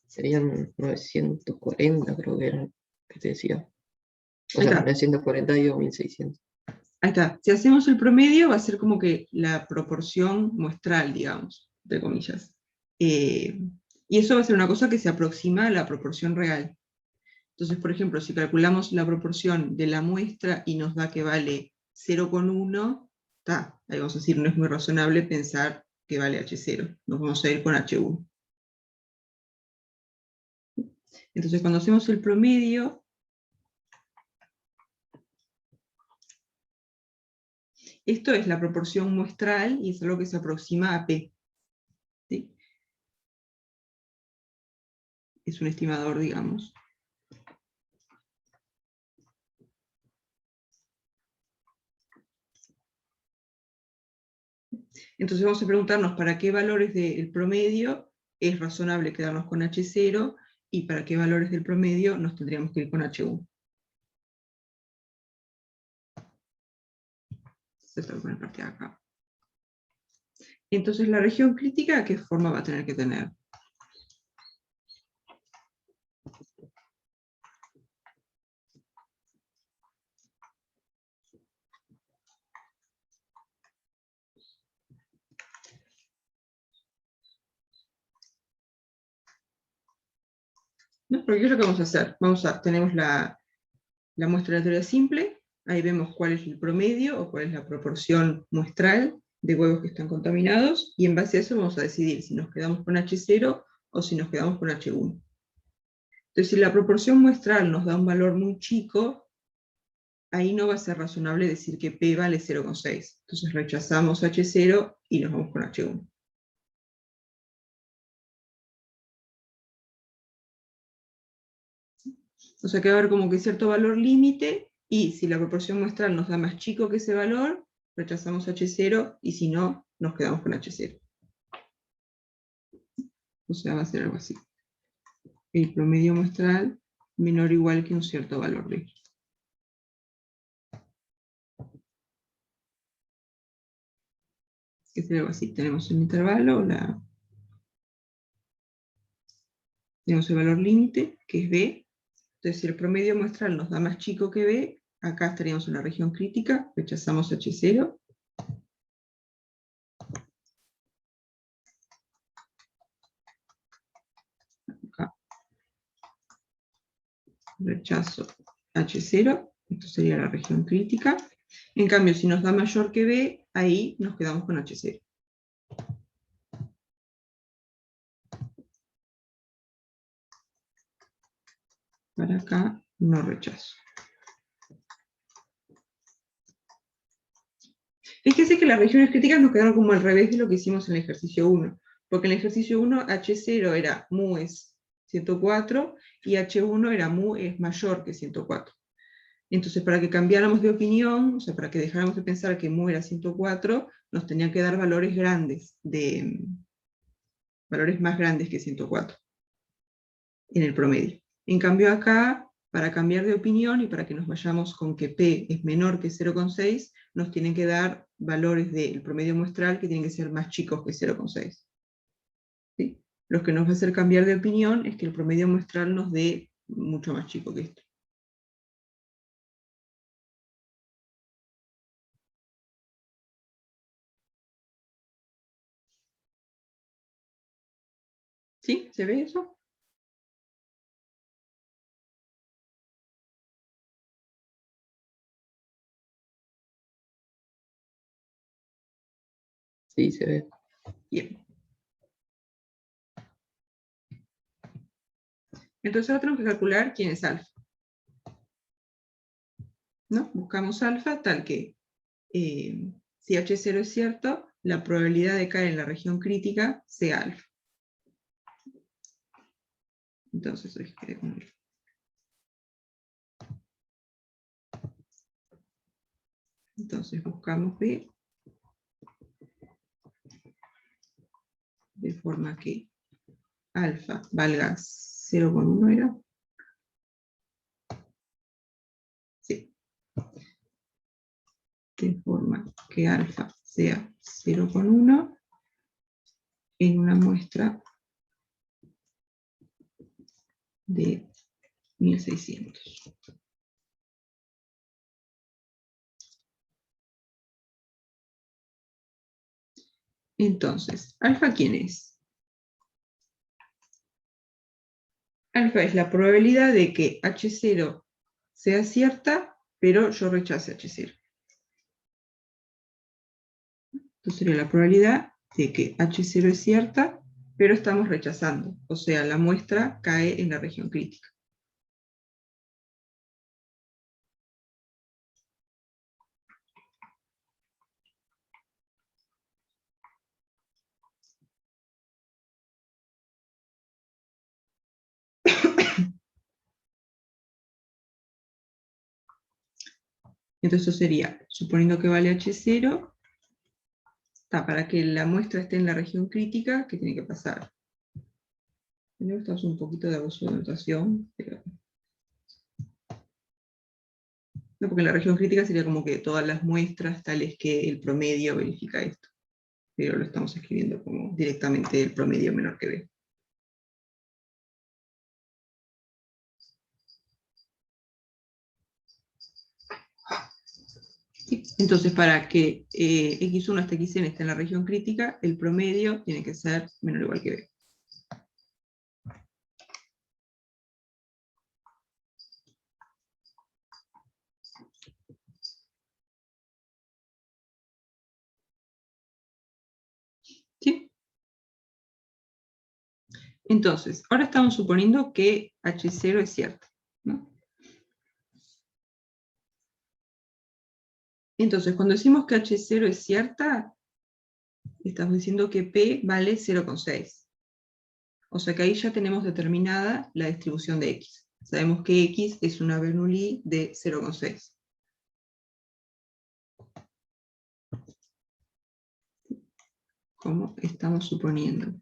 Serían 940, creo que eran, que te decía. O Ahí sea, está. 940 y 1600. Ahí está. Si hacemos el promedio, va a ser como que la proporción muestral, digamos, entre comillas. Y eso va a ser una cosa que se aproxima a la proporción real. Entonces, por ejemplo, si calculamos la proporción de la muestra y nos da que vale 0,1, ahí vamos a decir, no es muy razonable pensar que vale H0. Nos vamos a ir con H1. Entonces, cuando hacemos el promedio, esto es la proporción muestral y es algo que se aproxima a P. ¿Sí? Es un estimador, digamos. Entonces vamos a preguntarnos para qué valores del promedio es razonable quedarnos con H0 y para qué valores del promedio nos tendríamos que ir con H1. Se tengo que poner parte de acá. Entonces la región crítica, ¿qué forma va a tener que tener? ¿No? Porque ¿qué es lo que vamos a hacer? Tenemos la muestra aleatoria simple, ahí vemos cuál es el promedio o cuál es la proporción muestral de huevos que están contaminados, y en base a eso vamos a decidir si nos quedamos con H0 o si nos quedamos con H1. Entonces, si la proporción muestral nos da un valor muy chico, ahí no va a ser razonable decir que P vale 0,6. Entonces rechazamos H0 y nos vamos con H1. O sea que va a haber como que cierto valor límite, y si la proporción muestral nos da más chico que ese valor, rechazamos H0, y si no, nos quedamos con H0. O sea, va a ser algo así. El promedio muestral menor o igual que un cierto valor de. Que sería algo así. Tenemos el intervalo, tenemos el valor límite, que es B. Entonces, si el promedio muestral nos da más chico que B, acá estaríamos en la región crítica, rechazamos H0. Acá. Rechazo H0, esto sería la región crítica. En cambio, si nos da mayor que B, ahí nos quedamos con H0. Para acá, no rechazo. Fíjese que las regiones críticas nos quedaron como al revés de lo que hicimos en el ejercicio 1. Porque en el ejercicio 1, H0 era mu es 104, y H1 era mu es mayor que 104. Entonces, para que cambiáramos de opinión, o sea, para que dejáramos de pensar que mu era 104, nos tenían que dar valores grandes, valores más grandes que 104 en el promedio. En cambio acá, para cambiar de opinión y para que nos vayamos con que P es menor que 0,6, nos tienen que dar valores del promedio muestral que tienen que ser más chicos que 0,6. ¿Sí? Lo que nos va a hacer cambiar de opinión es que el promedio muestral nos dé mucho más chico que esto. ¿Sí? ¿Se ve eso? Sí, se ve. Bien. Entonces ahora tenemos que calcular quién es alfa. ¿No? Buscamos alfa tal que si H0 es cierto, la probabilidad de caer en la región crítica sea alfa. Entonces hoy quedé con alfa. Entonces buscamos B de forma que alfa valga 0,1 era. Sí. De forma que alfa sea 0,1 en una muestra de 1600. Entonces, ¿alfa quién es? Alfa es la probabilidad de que H0 sea cierta, pero yo rechace H0. Entonces sería la probabilidad de que H0 es cierta, pero estamos rechazando. O sea, la muestra cae en la región crítica. Entonces eso sería, suponiendo que vale H0, para que la muestra esté en la región crítica, ¿qué tiene que pasar? Primero estamos un poquito de abuso de notación, pero... No, porque en la región crítica sería como que todas las muestras tales que el promedio verifica esto. Pero lo estamos escribiendo como directamente el promedio menor que B. Sí. Entonces, para que x1 hasta xn esté en la región crítica, el promedio tiene que ser menor o igual que B. ¿Sí? Entonces, ahora estamos suponiendo que H0 es cierto, ¿no? Entonces, cuando decimos que H0 es cierta, estamos diciendo que P vale 0,6. O sea que ahí ya tenemos determinada la distribución de X. Sabemos que X es una Bernoulli de 0,6. Como estamos suponiendo.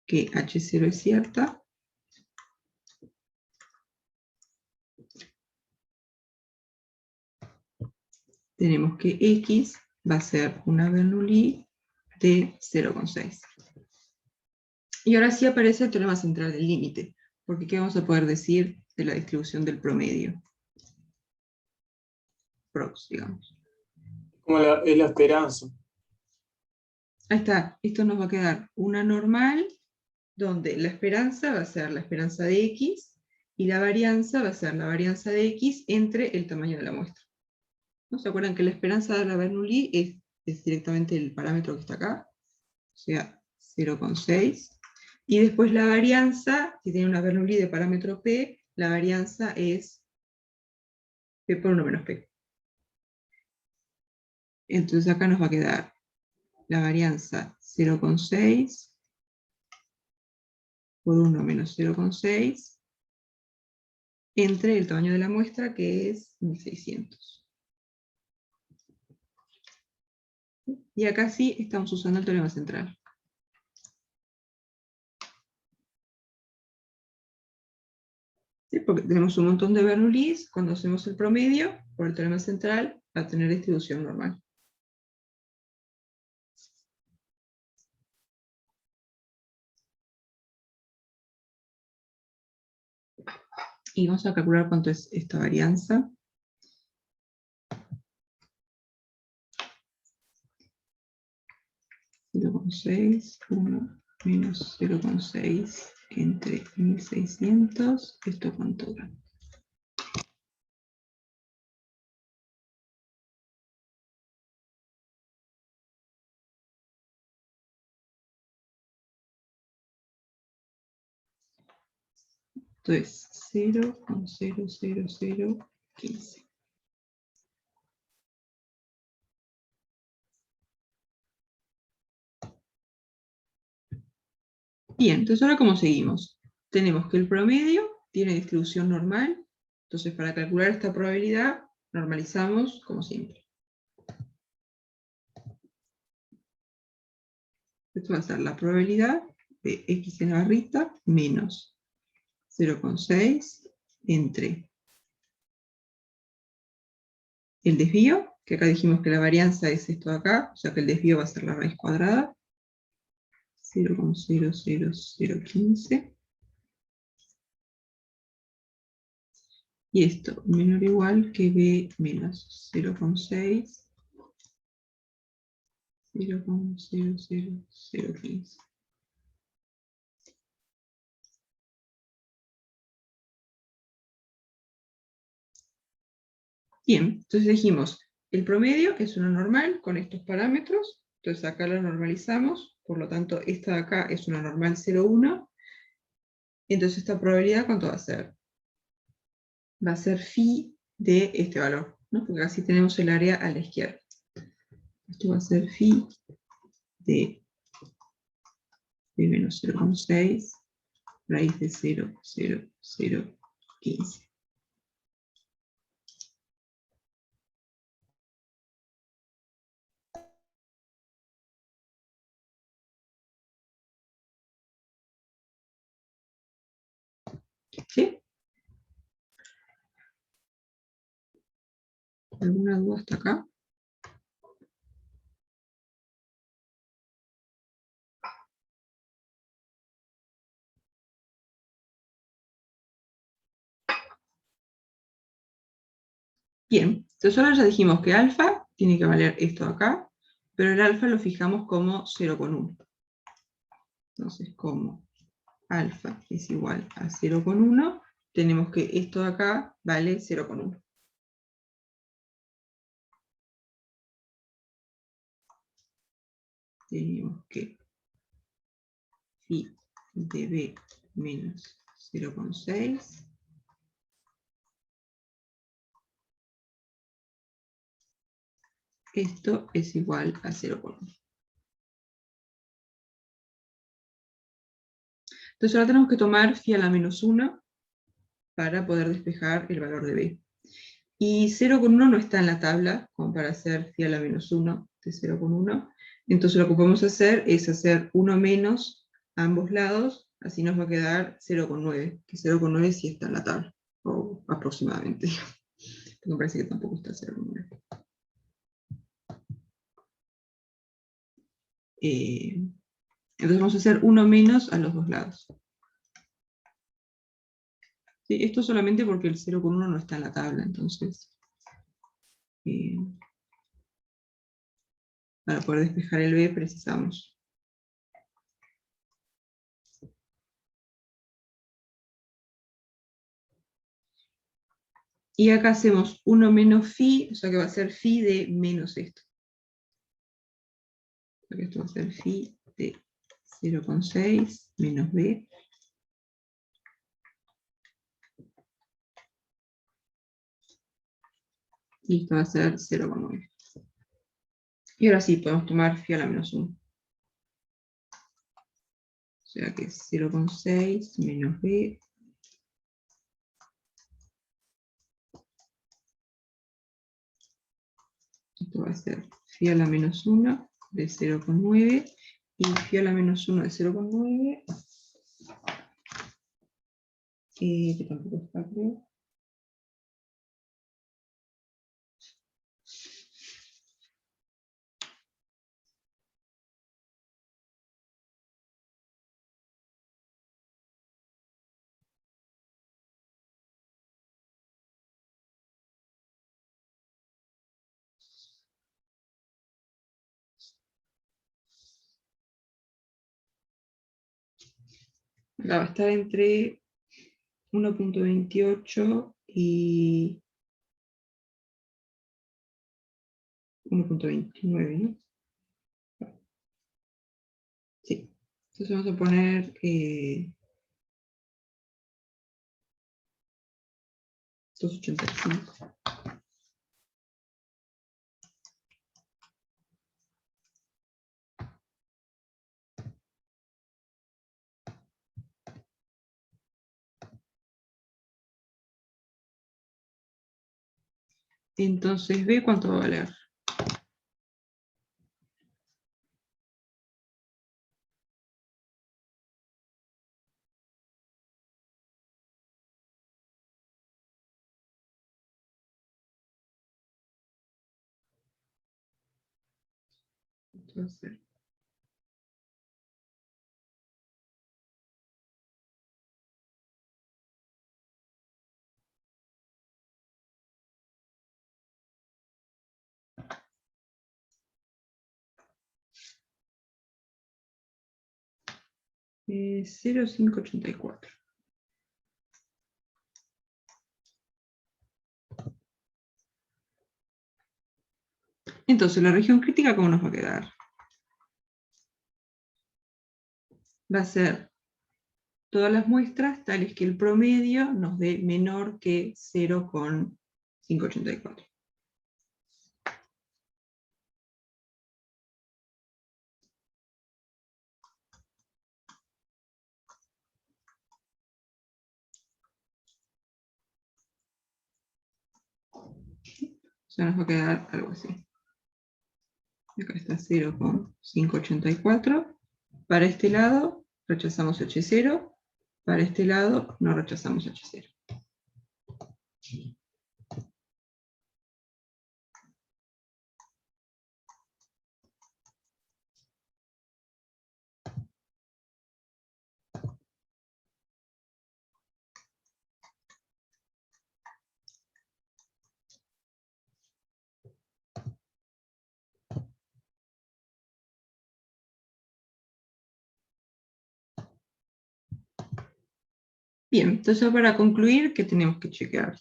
Que H0 es cierta, tenemos que X va a ser una Bernoulli de 0,6. Y ahora sí aparece el teorema central del límite, porque ¿qué vamos a poder decir de la distribución del promedio? Prox, digamos. Como es la esperanza. Ahí está, esto nos va a quedar una normal, donde la esperanza va a ser la esperanza de X, y la varianza va a ser la varianza de X entre el tamaño de la muestra. ¿No se acuerdan que la esperanza de la Bernoulli es directamente el parámetro que está acá? O sea, 0,6. Y después la varianza, si tiene una Bernoulli de parámetro P, la varianza es P por 1 menos P. Entonces acá nos va a quedar la varianza 0,6 por 1 menos 0,6 entre el tamaño de la muestra, que es 1600. Y acá sí estamos usando el teorema central. ¿Sí? Porque tenemos un montón de Bernoullis, cuando hacemos el promedio, por el teorema central, va a tener distribución normal. Y vamos a calcular cuánto es esta varianza. 0,6, 1 menos 0,6 entre 1600, ¿esto cuánto da? Esto es 0,00015. Bien, entonces ahora ¿cómo seguimos? Tenemos que el promedio tiene distribución normal, entonces para calcular esta probabilidad normalizamos como siempre. Esto va a ser la probabilidad de x en la barrita menos 0,6 entre el desvío, que acá dijimos que la varianza es esto de acá, o sea que el desvío va a ser la raíz cuadrada, 0,00015. Y esto menor o igual que b menos 0,6, 0,00015. Bien, entonces dijimos, el promedio es una normal con estos parámetros, entonces acá lo normalizamos, por lo tanto esta de acá es una normal 0,1, entonces esta probabilidad ¿cuánto va a ser? Va a ser phi de este valor, ¿no? Porque así tenemos el área a la izquierda. Esto va a ser phi de menos 0,6 raíz de 0,0015. ¿Sí? ¿Alguna duda hasta acá? Bien, entonces ahora ya dijimos que alfa tiene que valer esto de acá, pero el alfa lo fijamos como 0,1. Entonces, como alfa es igual a 0,1, tenemos que esto de acá vale 0,1. Tenemos que phi de b menos 0,6 esto es igual a 0,1. Entonces ahora tenemos que tomar phi a la menos 1 para poder despejar el valor de b. Y 0,1 no está en la tabla, como para hacer phi a la menos 1 de 0,1. Entonces lo que podemos hacer es hacer 1 menos a ambos lados, así nos va a quedar 0,9, que 0,9 sí está en la tabla, o aproximadamente. Me parece que tampoco está 0,9. Entonces vamos a hacer 1 menos a los dos lados. Sí, esto solamente porque el 0,1 no está en la tabla, entonces para poder despejar el b precisamos. Y acá hacemos 1 menos phi, o sea que va a ser phi de menos esto. O sea que esto va a ser phi de 0,6 menos b. Y esto va a ser 0,9. Y ahora sí, podemos tomar phi a la menos 1. O sea que es 0,6 menos b. Esto va a ser phi a la menos 1 de 0,9. Y phi a la menos 1 de 0,9. Que tampoco está, creo. Acá va a estar entre 1.28 y 1.29, ¿no? Sí. Entonces vamos a poner 285. Entonces B, ¿cuánto va a valer? Entonces, 0,584. Entonces, la región crítica, ¿cómo nos va a quedar? Va a ser todas las muestras tales que el promedio nos dé menor que 0,584. O sea, nos va a quedar algo así. Acá está 0,584. Para este lado rechazamos H0. Para este lado no rechazamos H0. Bien, entonces para concluir, ¿qué tenemos que chequear?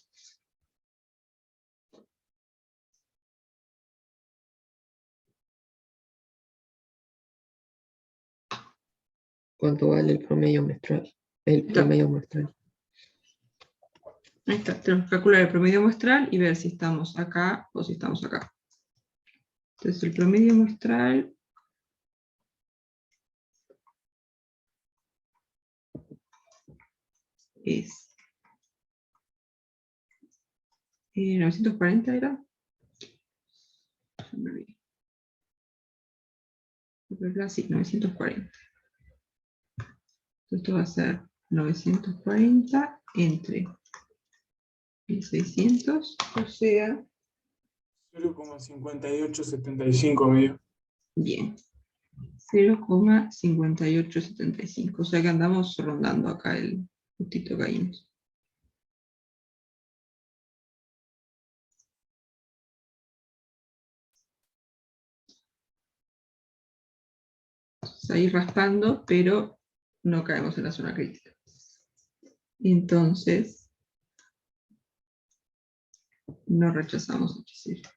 ¿Cuánto vale el promedio muestral? El promedio muestral. Ahí está, tenemos que calcular el promedio muestral y ver si estamos acá o si estamos acá. Entonces el promedio muestral es 940, ¿era? Sí, 940. Esto va a ser 940 entre 1600, o sea, 0,5875 medio. bien, 0,5875, o sea que andamos rondando acá el justito que caímos. Entonces, ahí raspando, pero no caemos en la zona crítica. Entonces, no rechazamos H0.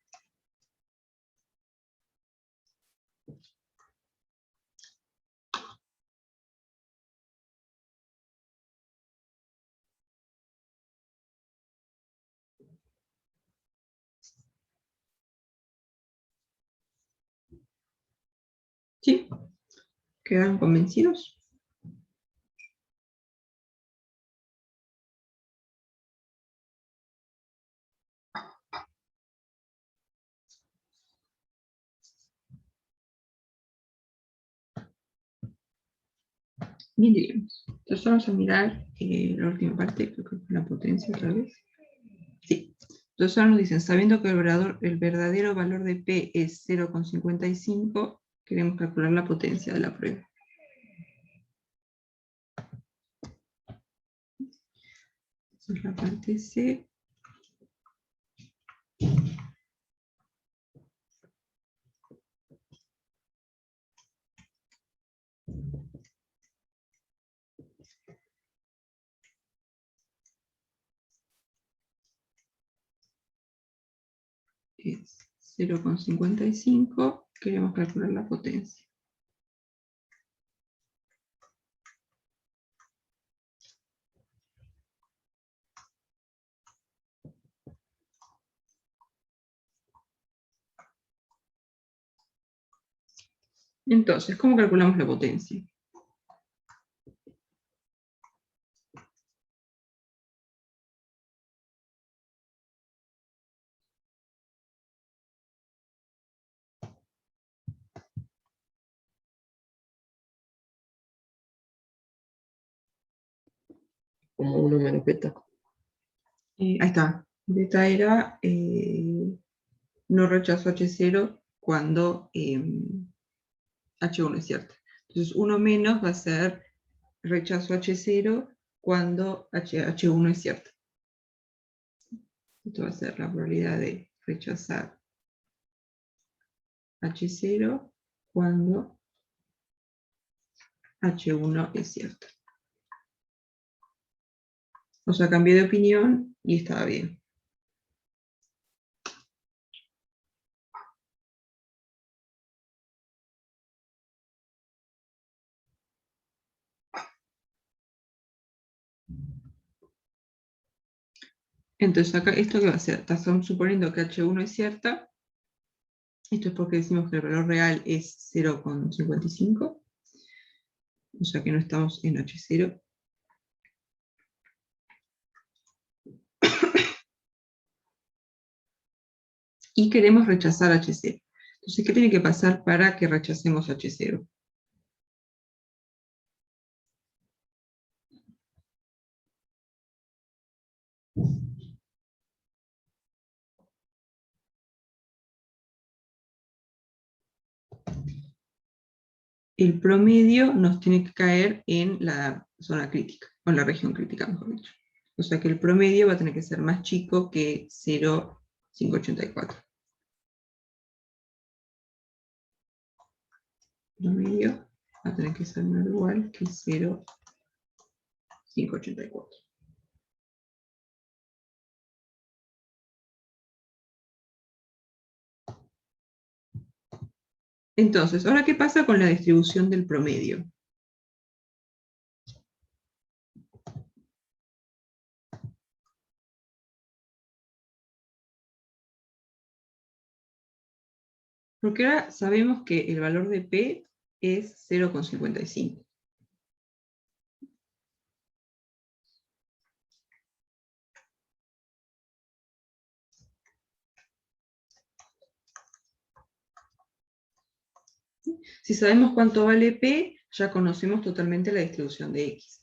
¿Sí? ¿Quedan convencidos? Bien, diríamos. Entonces vamos a mirar la última parte, creo que fue la potencia otra vez. Sí. Entonces ahora nos dicen, sabiendo que el verdadero valor de P es 0,55, queremos calcular la potencia de la prueba. Esa es la parte C. es 0,55, queremos calcular la potencia. Entonces, ¿cómo calculamos la potencia? Como 1 menos beta. Ahí está. Beta era no rechazo H0 cuando H1 es cierta. Entonces 1 menos va a ser rechazo H0 cuando H1 es cierta. Esto va a ser la probabilidad de rechazar H0 cuando H1 es cierta. O sea, cambié de opinión y estaba bien. Entonces acá, ¿esto qué va a ser? Estamos suponiendo que H1 es cierta. Esto es porque decimos que el valor real es 0,55. O sea que no estamos en H0. Y queremos rechazar H0. Entonces, ¿qué tiene que pasar para que rechacemos H0? El promedio nos tiene que caer en la zona crítica, o en la región crítica, mejor dicho. O sea que el promedio va a tener que ser más chico que 0,584. El promedio va a tener que ser menor o igual que 0,584. Entonces, ¿ahora qué pasa con la distribución del promedio? Porque ahora sabemos que el valor de P es 0,55. Si sabemos cuánto vale P, ya conocemos totalmente la distribución de X.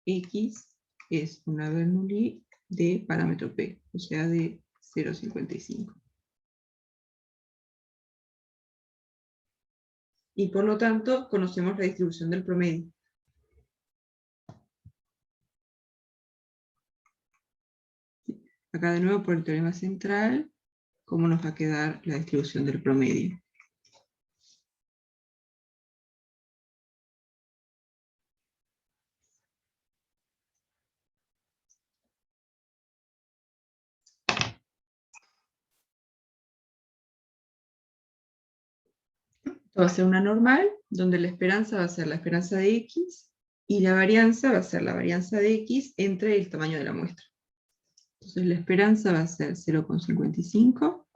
X es una Bernoulli de parámetro P, o sea de 0,55. Y por lo tanto, conocemos la distribución del promedio. Acá de nuevo por el teorema central, ¿cómo nos va a quedar la distribución del promedio? Esto va a ser una normal, donde la esperanza va a ser la esperanza de X, y la varianza va a ser la varianza de X entre el tamaño de la muestra. Entonces la esperanza va a ser 0,55.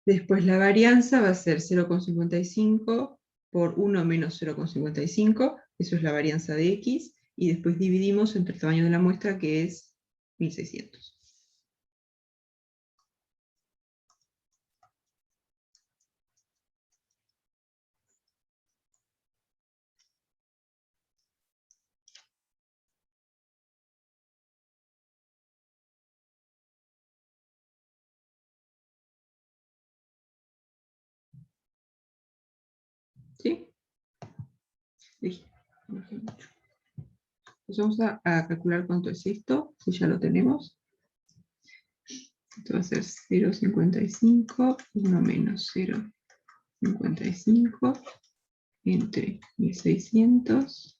Después la varianza va a ser 0,55 por 1 menos 0,55, eso es la varianza de X, y después dividimos entre el tamaño de la muestra, que es 1600. ¿Sí? Sí. Entonces vamos a calcular cuánto es esto, si ya lo tenemos. Esto va a ser 0,55, 1 menos 0,55 entre 1600.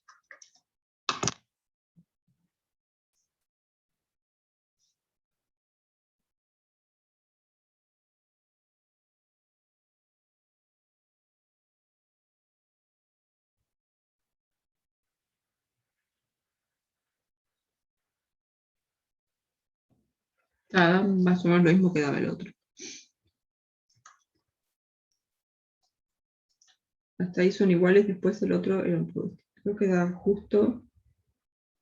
Da más o menos lo mismo que daba el otro. Hasta ahí son iguales, después el otro era un poco. Creo que da justo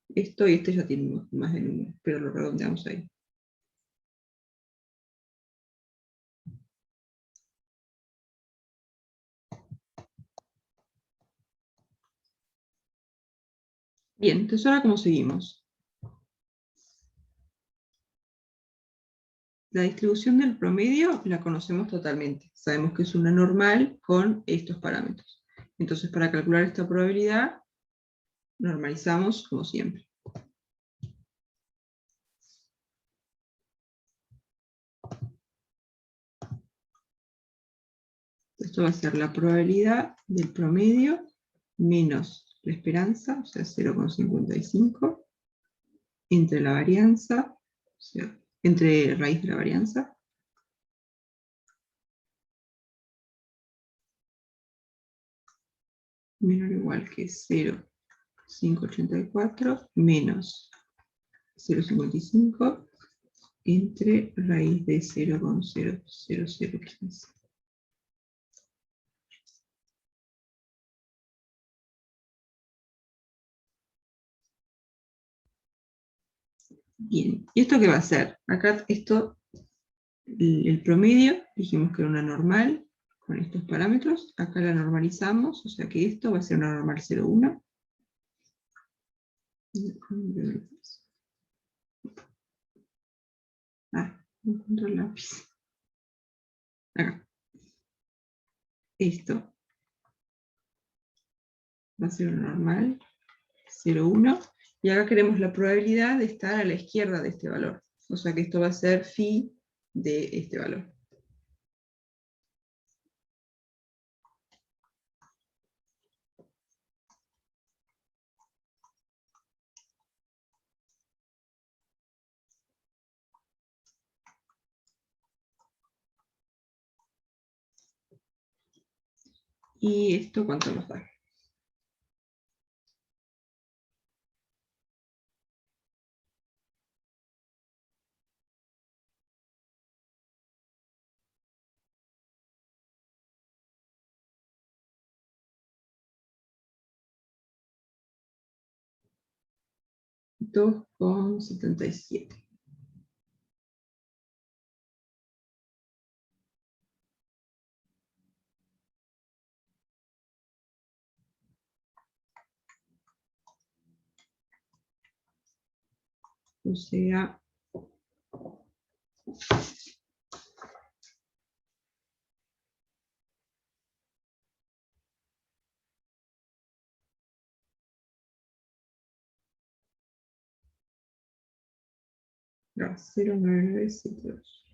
esto y este ya tiene más de número, pero lo redondeamos ahí. Bien, entonces ahora ¿cómo seguimos? La distribución del promedio la conocemos totalmente. Sabemos que es una normal con estos parámetros. Entonces, para calcular esta probabilidad, normalizamos como siempre. Esto va a ser la probabilidad del promedio menos la esperanza, o sea, 0,55, entre la varianza, o sea, entre raíz de la varianza, menor o igual que 0,584 menos 0,55 entre raíz de 0,00015. Bien, ¿y esto qué va a ser? Acá esto, el promedio, dijimos que era una normal con estos parámetros. Acá la normalizamos, o sea que esto va a ser una normal 0,1. Ah, no encuentro el lápiz. Acá. Esto va a ser una normal 0,1. Y acá queremos la probabilidad de estar a la izquierda de este valor. O sea que esto va a ser phi de este valor. ¿Y esto cuánto nos da? $2,77. O sea, no, 0,9972.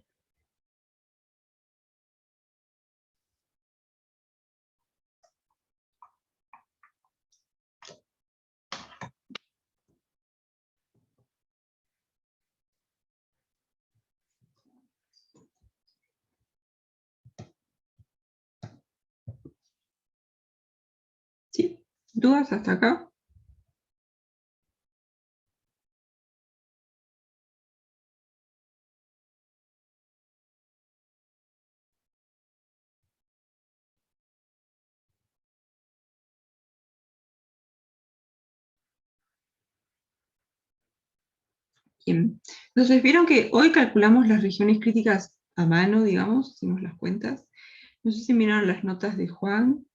¿Sí? ¿Dudas hasta acá? Bien. Entonces, vieron que hoy calculamos las regiones críticas a mano, digamos, hicimos las cuentas. No sé si miraron las notas de Juan.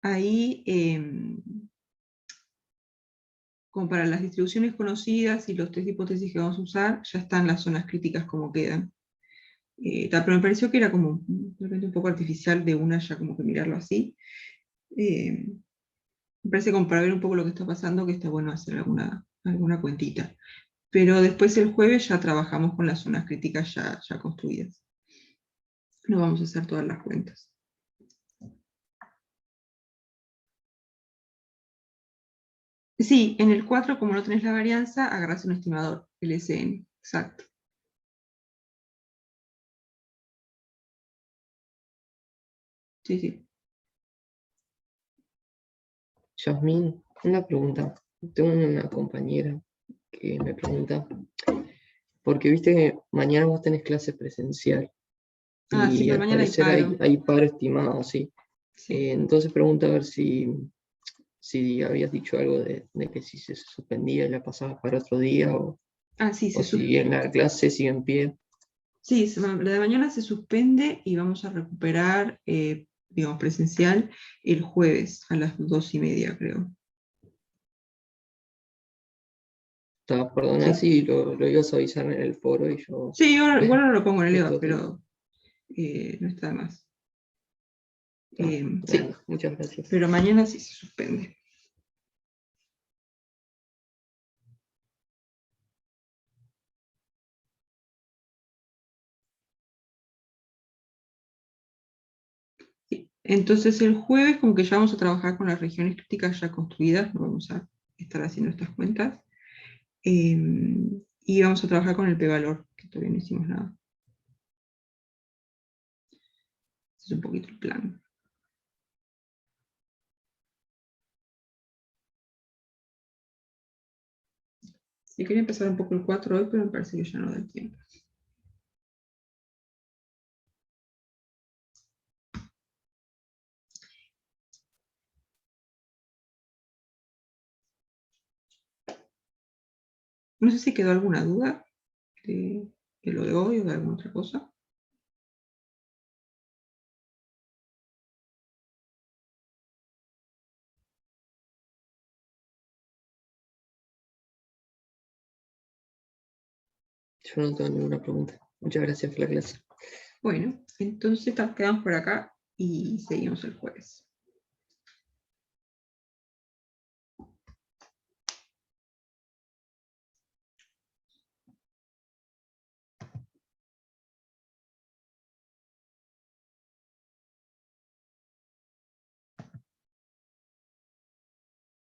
Ahí, como para las distribuciones conocidas y los test de hipótesis que vamos a usar, ya están las zonas críticas como quedan. Pero me pareció que era como de repente un poco artificial de una ya como que mirarlo así. Me parece como para ver un poco lo que está pasando, que está bueno hacer alguna cuentita. Pero después el jueves ya trabajamos con las zonas críticas ya construidas. No vamos a hacer todas las cuentas. Sí, en el 4, como no tenés la varianza, agarrás un estimador, el SN, exacto. Sí, sí. Yasmín, una pregunta. Tengo una compañera que me pregunta Porque viste que mañana vos tenés clase presencial. Ah, sí, Y pero al mañana hay parecer paro. hay paro estimado, sí. Sí. Entonces pregunta a ver si habías dicho algo de que si se suspendía y la pasabas para otro día Ah, sí, o si en la clase sigue en pie. sí, la de mañana se suspende y vamos a recuperar, digamos, presencial el jueves a las 2:30, creo. Perdona Sí, si lo ibas a avisar en el foro y yo sí, igual no lo pongo en el EVA, justo pero no está de más. Sí, nada, muchas gracias. pero mañana sí se suspende. Sí. Entonces el jueves como que ya vamos a trabajar con las regiones críticas ya construidas, no vamos a estar haciendo estas cuentas. Y vamos a trabajar con el p-valor, que todavía no hicimos nada. Ese es un poquito el plan. Sí, quería empezar un poco el 4 hoy, pero me parece que ya no da el tiempo. No sé si quedó alguna duda de lo de hoy o de alguna otra cosa. Yo no tengo ninguna pregunta. Muchas gracias por la clase. Bueno, entonces quedamos por acá y seguimos el jueves.